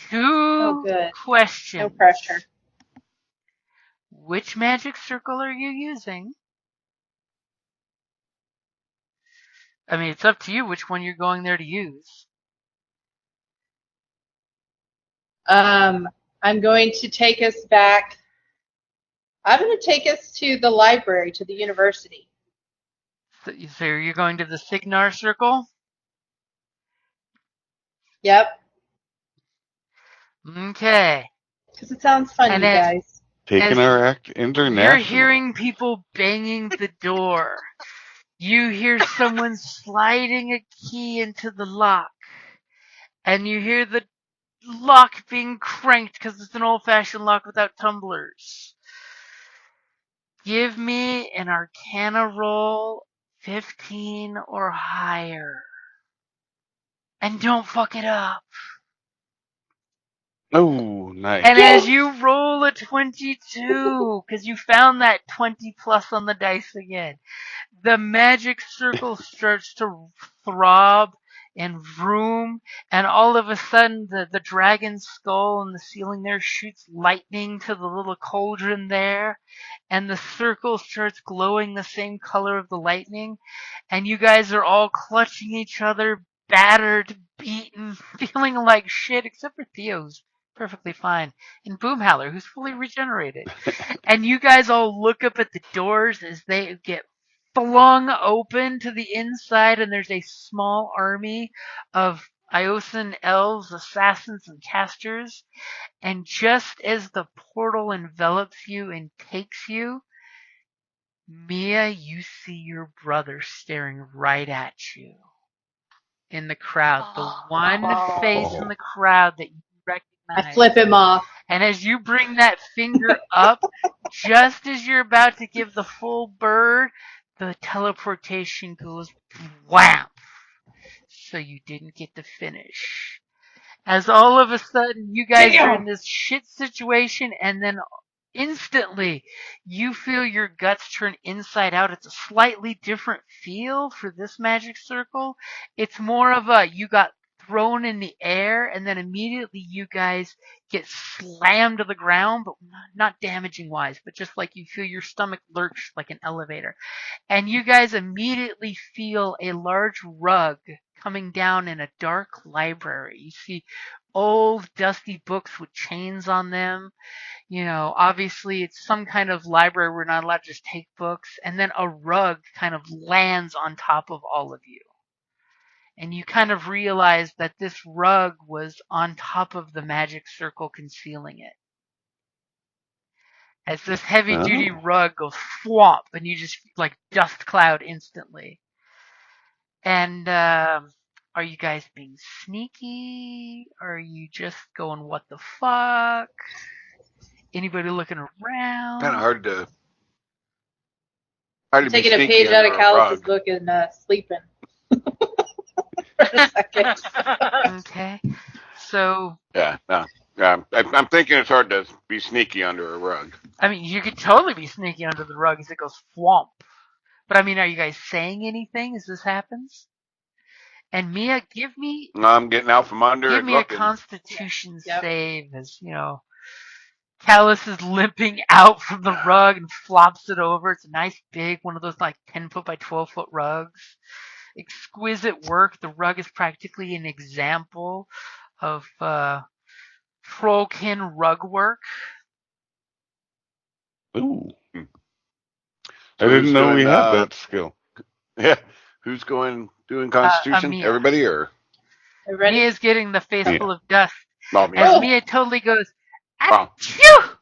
Two questions. No pressure. Which magic circle are you using? I mean, it's up to you which one you're going there to use. I'm going to take us back. I'm going to take us to the library, to the university. So you're going to the Signar circle? Yep. Okay. Because it sounds fun, And you guys. Taking our act international. You're hearing people banging the door. You hear someone sliding a key into the lock. And you hear the lock being cranked because it's an old-fashioned lock without tumblers. Give me an Arcana roll, 15 or higher. And don't fuck it up. Oh, nice. And as you roll a 22, because you found that 20 plus on the dice again, the magic circle starts to throb and vroom, and all of a sudden the dragon's skull in the ceiling there shoots lightning to the little cauldron there, and the circle starts glowing the same color of the lightning, and you guys are all clutching each other, battered, beaten, feeling like shit, except for Theo's perfectly fine, and Boomhowler, who's fully regenerated. And you guys all look up at the doors as they get flung open to the inside, and there's a small army of Iosan elves, assassins, and casters. And just as the portal envelops you and takes you, Mia, you see your brother staring right at you in the crowd. The one face in the crowd that you recognize. I flip him off. And as you bring that finger up, just as you're about to give the full bird, the teleportation goes wham. So you didn't get to finish. As all of a sudden you guys are in this shit situation, and then instantly you feel your guts turn inside out. It's a slightly different feel for this magic circle. It's more of a you got thrown in the air, and then immediately you guys get slammed to the ground, but not damaging wise, but just like you feel your stomach lurch like an elevator. And you guys immediately feel a large rug coming down in a dark library. You see old dusty books with chains on them. You know, obviously it's some kind of library. We're not allowed to just take books. And then a rug kind of lands on top of all of you. And you kind of realize that this rug was on top of the magic circle concealing it. As this heavy duty rug goes thwomp, and you just like dust cloud instantly. And are you guys being sneaky? Are you just going what the fuck? Anybody looking around? Kind of hard to taking be a page sneaky out of under a Callus's rug. book and sleeping. For a second. Okay. So. Yeah, no. I'm thinking it's hard to be sneaky under a rug. I mean, you could totally be sneaky under the rug as it goes thwomp. But I mean, are you guys saying anything as this happens? And Mia, give me. No, I'm getting out from under. Give and me looking. a Constitution save, as you know. Callus is limping out from the rug and flops it over. It's a nice big one of those like 10-foot by 12-foot rugs. Exquisite work. The rug is practically an example of trollkin rug work. Ooh. So I didn't know we had that skill. Yeah. Who's doing Constitution? Mia. Everybody or? Mia's getting the face full of dust. Oh, as Mia totally goes, achoo!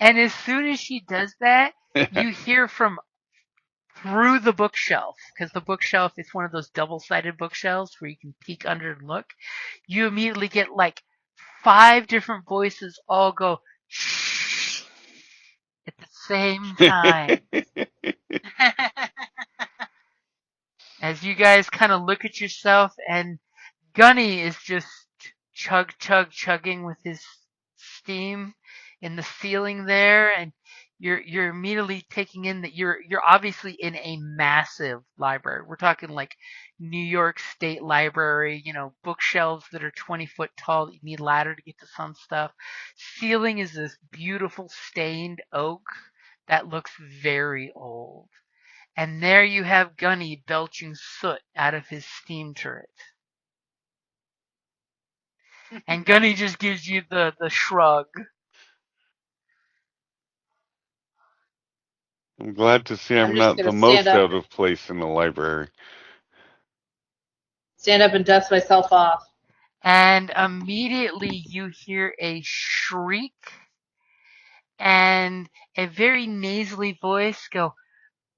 And as soon as she does that, you hear from through the bookshelf, because the bookshelf is one of those double-sided bookshelves where you can peek under and look. You immediately get like 5 different voices all go shh at the same time. As you guys kind of look at yourself, and Gunny is just chugging with his steam in the ceiling there, and you're immediately taking in that you're obviously in a massive library. We're talking like New York State Library, you know, bookshelves that are 20 foot tall that you need a ladder to get to some stuff. Ceiling is this beautiful stained oak that looks very old. And there you have Gunny belching soot out of his steam turret. And Gunny just gives you the shrug. I'm glad to see I'm not the most out of place in the library. Stand up and dust myself off. And immediately you hear a shriek and a very nasally voice go,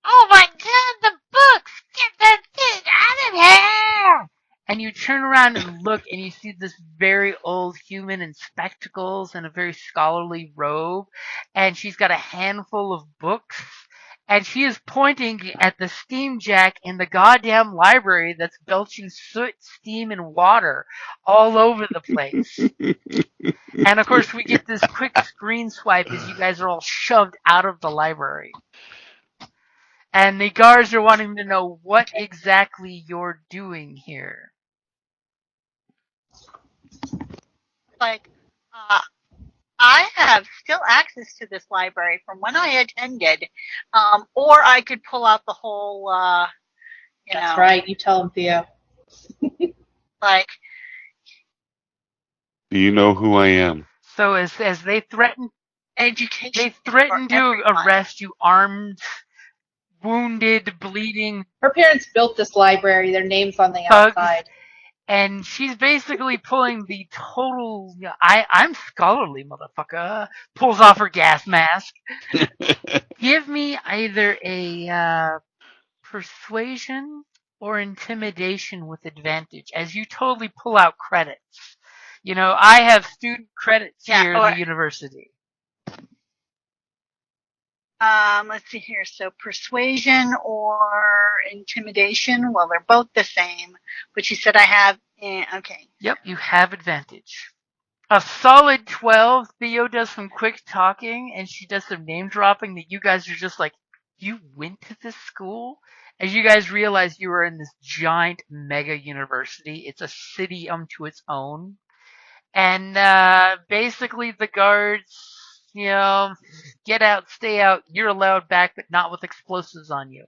"Oh my god, the books! Get that thing out of here!" And you turn around and look, and you see this very old human in spectacles and a very scholarly robe, and she's got a handful of books, and she is pointing at the steam jack in the goddamn library that's belching soot, steam, and water all over the place. And of course, we get this quick screen swipe as you guys are all shoved out of the library. And the guards are wanting to know what exactly you're doing here. Like, I have still access to this library from when I attended, or I could pull out the whole, That's right. You tell him, Theo. Like, do you know who I am? So as they threaten Education to for everyone. arrest you, armed, wounded, bleeding Her parents built this library. Their names on the thugs, outside. and she's basically pulling the total. I'm scholarly, motherfucker. Pulls off her gas mask. Give me either a persuasion or intimidation with advantage, as you totally pull out credits. I have student credits here at the university. Let's see here. So persuasion or intimidation. Well, they're both the same, but you said I have. Okay. Yep, you have advantage. A solid 12. Theo does some quick talking, and she does some name dropping that you guys are just like, you went to this school? As you guys realize you are in this giant mega university. It's a city unto its own. And basically the guards, get out, stay out. You're allowed back, but not with explosives on you.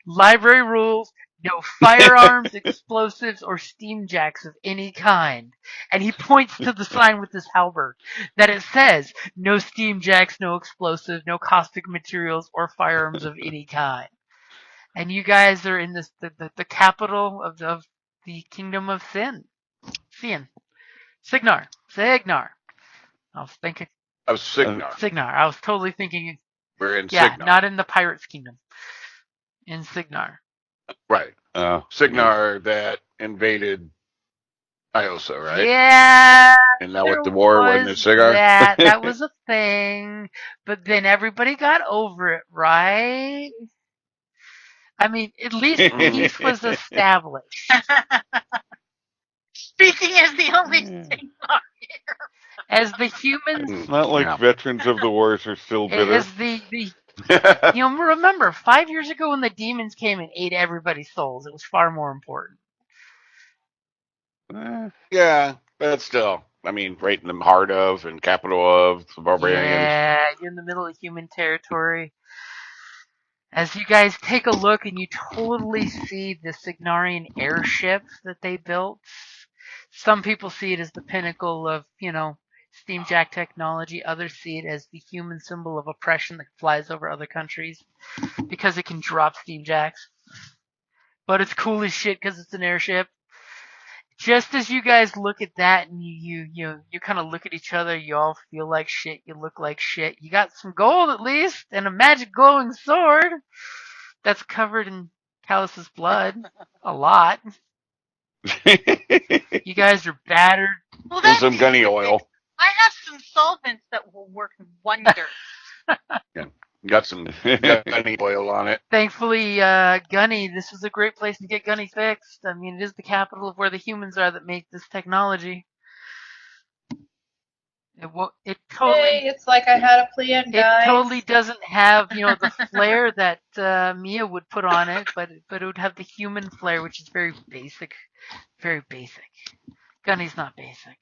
Library rules, no firearms, explosives, or steam jacks of any kind. And he points to the sign with his halberd that it says, no steam jacks, no explosives, no caustic materials, or firearms of any kind. And you guys are in the capital of the Kingdom of Sin. Signar. I was thinking Of Signar. Signar. I was totally thinking. We're in Yeah, Signar. not in the Pirates' Kingdom. In Signar. Right. Signar that invaded Iosa, right? Yeah. And that with the war wasn't it Signar? That was a thing. But then everybody got over it, right? I mean, at least peace was established. Speaking as the only thing on here. As the humans, It's not like veterans of the wars are still bitter. as remember 5 years ago when the demons came and ate everybody's souls, it was far more important. Yeah, but still, I mean, right in the heart of and capital of the barbarians. Yeah, you're in the middle of human territory. As you guys take a look and you totally see the Signarian airship that they built. Some people see it as the pinnacle of, steamjack technology. Others see it as the human symbol of oppression that flies over other countries because it can drop steamjacks. But it's cool as shit because it's an airship. Just as you guys look at that and you kind of look at each other, you all feel like shit, you look like shit. You got some gold at least and a magic glowing sword that's covered in Callus's blood. A lot. You guys are battered. Well, And some gunny oil. I have some solvents that will work wonders. Yeah. Got some gunny oil on it. Thankfully, Gunny, this is a great place to get Gunny fixed. I mean, it is the capital of where the humans are that make this technology. It totally. Hey, it's like I had a plan, guys. It totally doesn't have, the flair that Mia would put on it, but it would have the human flair, which is very basic. Very basic. Gunny's not basic.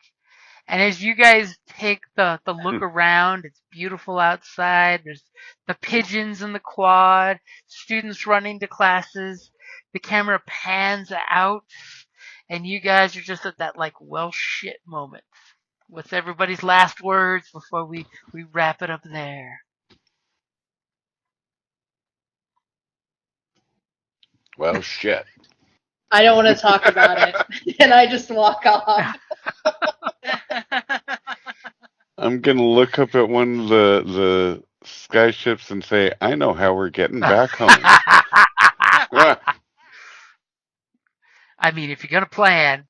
And as you guys take the look around, it's beautiful outside. There's the pigeons in the quad, students running to classes. The camera pans out, and you guys are just at that, well, shit moment. What's everybody's last words before we wrap it up there? Well, shit. I don't want to talk about it. And I just walk off. I'm going to look up at one of the sky ships and say, I know how we're getting back home. I mean, if you're going to plan.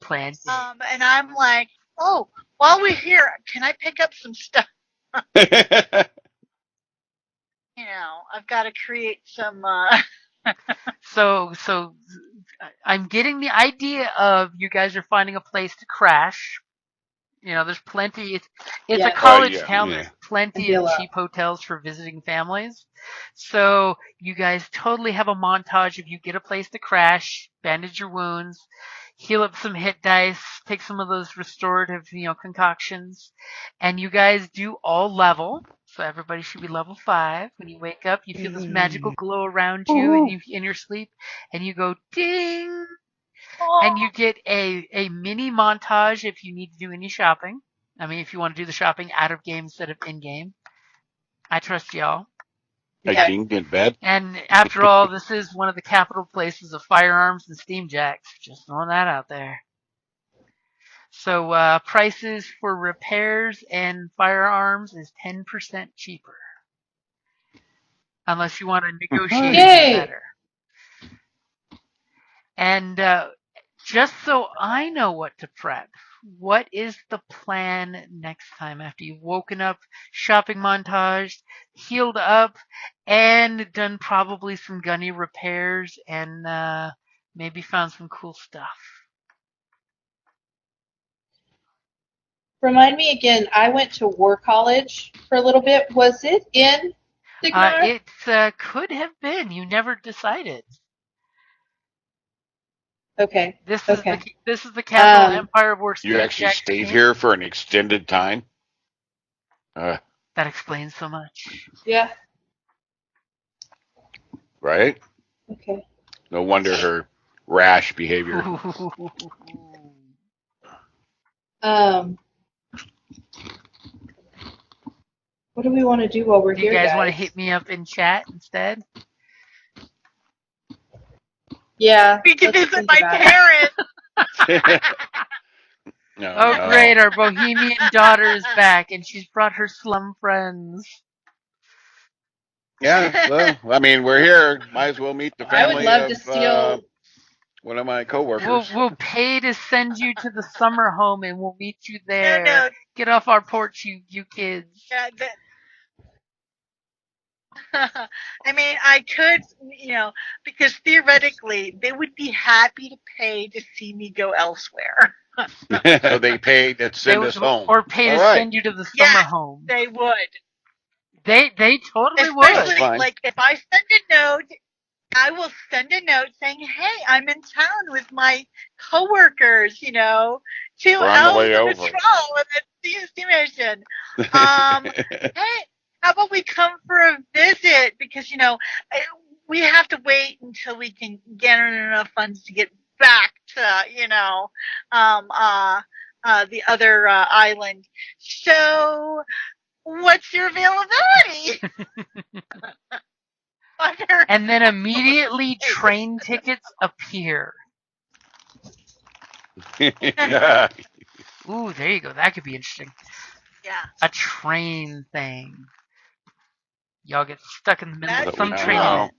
And I'm like, oh, while we're here, can I pick up some stuff? I've got to create some... So I'm getting the idea of you guys are finding a place to crash. There's plenty. It's a college town. There's plenty of cheap hotels for visiting families. So you guys totally have a montage of you get a place to crash, bandage your wounds, heal up some hit dice, take some of those restorative, concoctions, and you guys do all level. So everybody should be level 5. When you wake up, you feel this magical glow around you, and in your sleep, and you go ding. And you get a mini montage if you need to do any shopping. I mean, if you want to do the shopping out of game instead of in game, I trust y'all. Hiking in bed. And after all, this is one of the capital places of firearms and steamjacks. Just throwing that out there. So prices for repairs and firearms is 10% cheaper. Unless you want to negotiate Yay! better. And just so I know what to prep, what is the plan next time after you've woken up, shopping montage, healed up, and done probably some gunny repairs and maybe found some cool stuff? Remind me again, I went to War College for a little bit. Was it in Signar? It could have been. You never decided. Okay. This Okay. is the capital Um, empire where You actually Jack stayed came. here for an extended time? That explains so much. Yeah. Right? Okay. No wonder her rash behavior. What do we want to do while we're Do you here, guys want to hit me up in chat instead? Yeah. We can let's visit think my about it. parents. No, Oh, no. great. Our bohemian daughter is back, and she's brought her slum friends. Yeah, well, I mean, we're here. Might as well meet the I would family love of to steal. one of my coworkers. We'll pay to send you to the summer home, and we'll meet you there. No. Get off our porch, you kids. Yeah, I mean, I could, because theoretically they would be happy to pay to see me go elsewhere. So they pay to send us home. Or pay to All right. send you to the Yeah. summer home. They would. They totally Especially, would. like, if I send a note, I will send a note saying, hey, I'm in town with my coworkers, to We're on the way the over. patrol and the estimation. Hey, how about we come for a visit? Because, we have to wait until we can get enough funds to get back to, the other island. So, what's your availability? And then immediately train tickets appear. Yeah. Ooh, there you go. That could be interesting. Yeah. A train thing. Y'all get stuck in the middle of That's some what we train know. event.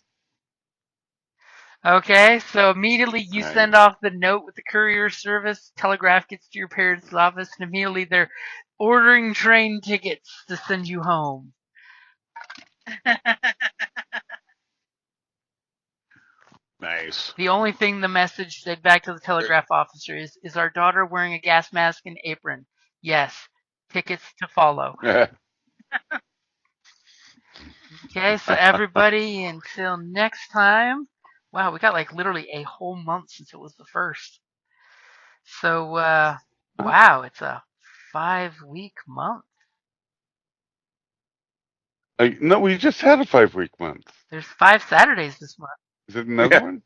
Okay, so immediately you Nice. send off the note with the courier service, telegraph gets to your parents' office, and immediately they're ordering train tickets to send you home. Nice. The only thing the message said back to the telegraph officer is our daughter wearing a gas mask and apron? Yes. Tickets to follow. Okay, so everybody, until next time. Wow, we got like literally a whole month since it was the first. So, wow, it's a 5-week month. No, we just had a 5-week month. There's 5 Saturdays this month. Is it another one?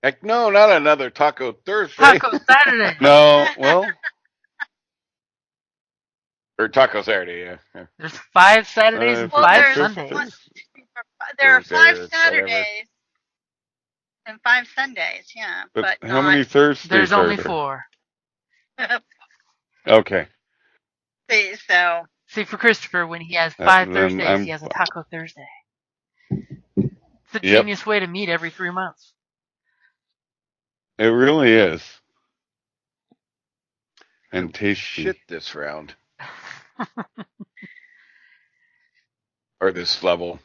Heck no, not another Taco Thursday. Taco Saturday. No, well, Or Taco Saturday, yeah. There's 5 Saturdays and Well, 5 there's Sundays. There are Thursday 5 or whatever. Saturdays and 5 Sundays, yeah. but But how not, many Thursdays There's are only there? 4. Okay. so See, for Christopher, when he has Then 5 Thursdays, I'm- he has a Taco Thursday. It's a Yep. genius way to meet every 3 months. It really is. And tasty. Shit this round. Or this level.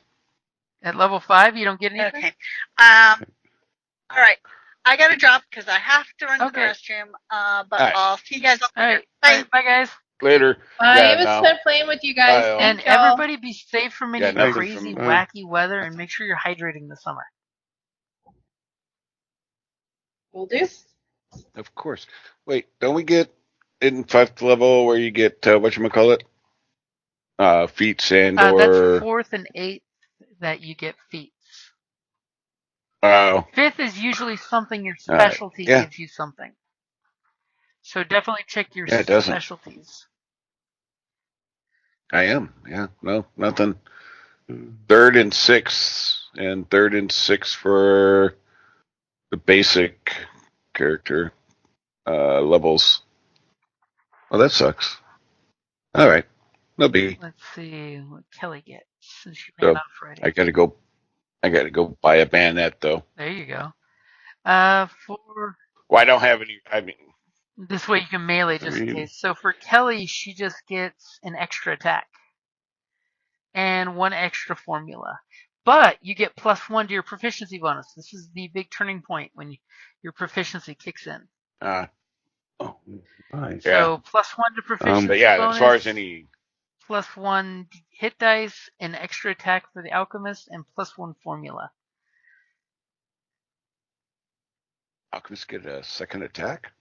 At level 5, you don't get anything? okay. All right. I gotta drop because I have to run to the Okay. restroom. But All right. I'll see you guys all All later. right. Bye. All right. Bye, guys. Later. It was no. fun playing with you guys. Bye, all. And Thank y'all. everybody be safe from any Yeah, nothing crazy, from- wacky weather, and make sure you're hydrating this summer. Will do. Of course. Wait, don't we get in 5th level where you get, whatchamacallit? Feats and That's or... 4th and 8th that you get feats. Oh. 5th is usually something your All right. specialty Yeah. gives you something. So definitely check your Yeah, it doesn't. specialties. I am. Yeah. No, nothing. Third and sixth, and third and sixth for the basic character levels. Oh, that sucks. All right. No biggie. Let's see what Kelly gets since she ran So out Friday. I gotta go buy a bayonet though. There you go. For Well, I don't have any. I mean, this way you can melee just in case. So for Kelly, she just gets an extra attack and one extra formula. But you get +1 to your proficiency bonus. This is the big turning point when your proficiency kicks in. Oh, nice. So +1 to proficiency but yeah, bonus, as far as any +1 hit dice, an extra attack for the alchemist, and +1 formula. alchemist get a second attack?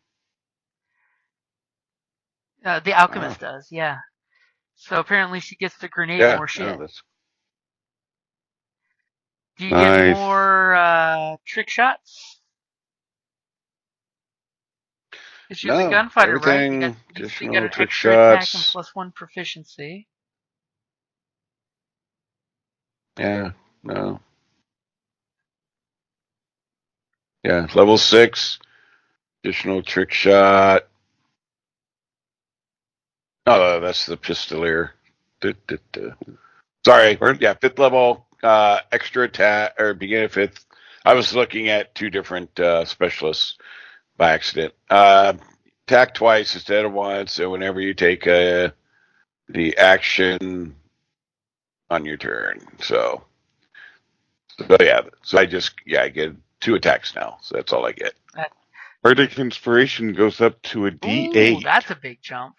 The alchemist does, yeah. So apparently she gets to grenade more shit. Do you get more trick shots? Because you're the gunfighter, right? You got an extra attack and +1 proficiency. Yeah, no. Yeah, level 6, additional trick shot. Oh, that's the pistolier. Sorry, yeah, 5th level, extra attack, or beginning of 5th. I was looking at 2 different specialists by accident. Attack twice instead of once, so whenever you take the action on your turn. So yeah, so I get 2 attacks now, so that's all I get. Bardic Inspiration goes up to a D8. Ooh, that's a big jump.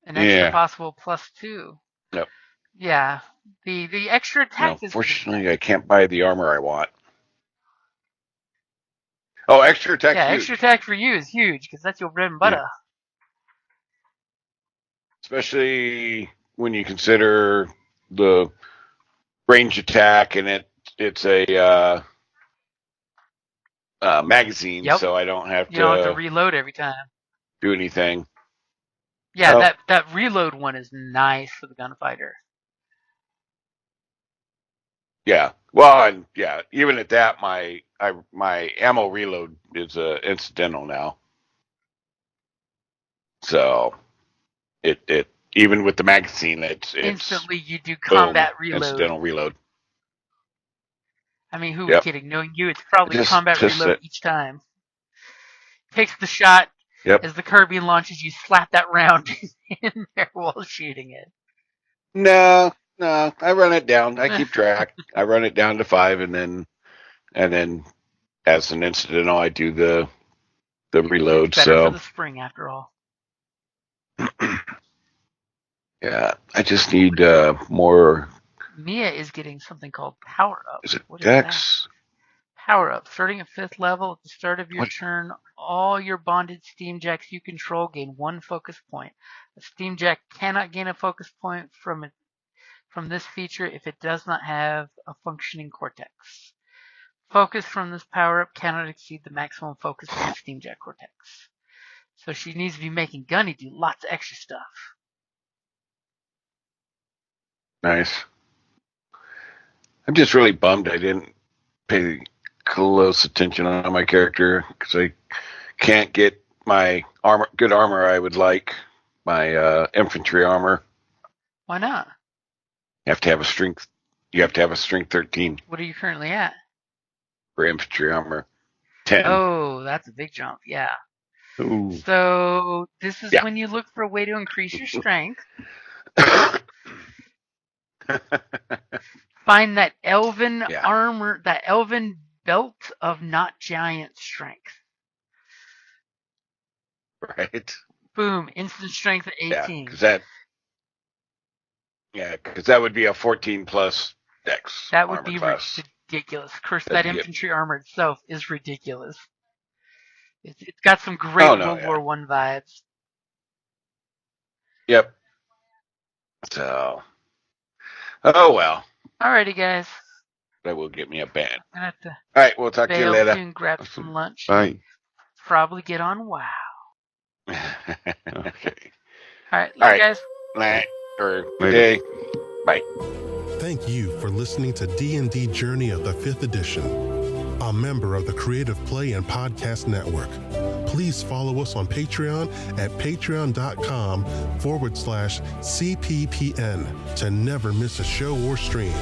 An extra possible +2. Yep. Yeah, the extra attack is. Fortunately, I can't buy the armor I want. Oh, extra attack. Yeah, extra attack for you is huge because that's your bread and butter. Yeah. Especially when you consider the range attack, and it's a magazine, so I don't have to reload every time. Do anything. Yeah, that reload one is nice for the gunfighter. Yeah. Well, and yeah, even at that, my ammo reload is incidental now. So it even with the magazine, it's instantly you do combat reload. Incidental reload. I mean, who was kidding? Knowing you, it's probably combat reload each time. Takes the shot. Yep. As the carbine launches, you slap that round in there while shooting it. No, I run it down. I keep track. I run it down to 5, and then as an incidental, I do the reload. It's better for the spring, after all. Yeah, I just need more. Mia is getting something called power up. Is it Dex? Power up. Starting at 5th level at the start of your turn, all your bonded steamjacks you control gain 1 focus point. A steamjack cannot gain a focus point from this feature if it does not have a functioning cortex. Focus from this power up cannot exceed the maximum focus of the steamjack cortex. So she needs to be making Gunny do lots of extra stuff. Nice. I'm just really bummed I didn't pay close attention on my character because I can't get my good armor I would like, my infantry armor. Why not? You have to have a strength 13. What are you currently at? For infantry armor. 10. Oh, that's a big jump, yeah. Ooh. So this is when you look for a way to increase your strength. Find that elven armor, that elven belt of not giant strength. Right. Boom, instant strength at 18. Because that would be a 14 plus dex. That would be ridiculous. Of course, that infantry armor itself is ridiculous. It's got some great World War I vibes. Yep. So, oh well. Alrighty, guys. That will get me a band. All right, we'll talk to you later. Soon, grab some lunch. Bye. Probably get on WoW. Okay. All right, guys. night, or Later. day. Bye. Thank you for listening to D&D Journey of the 5th Edition, a member of the Creative Play and Podcast Network. Please follow us on Patreon at patreon.com/CPPN to never miss a show or stream.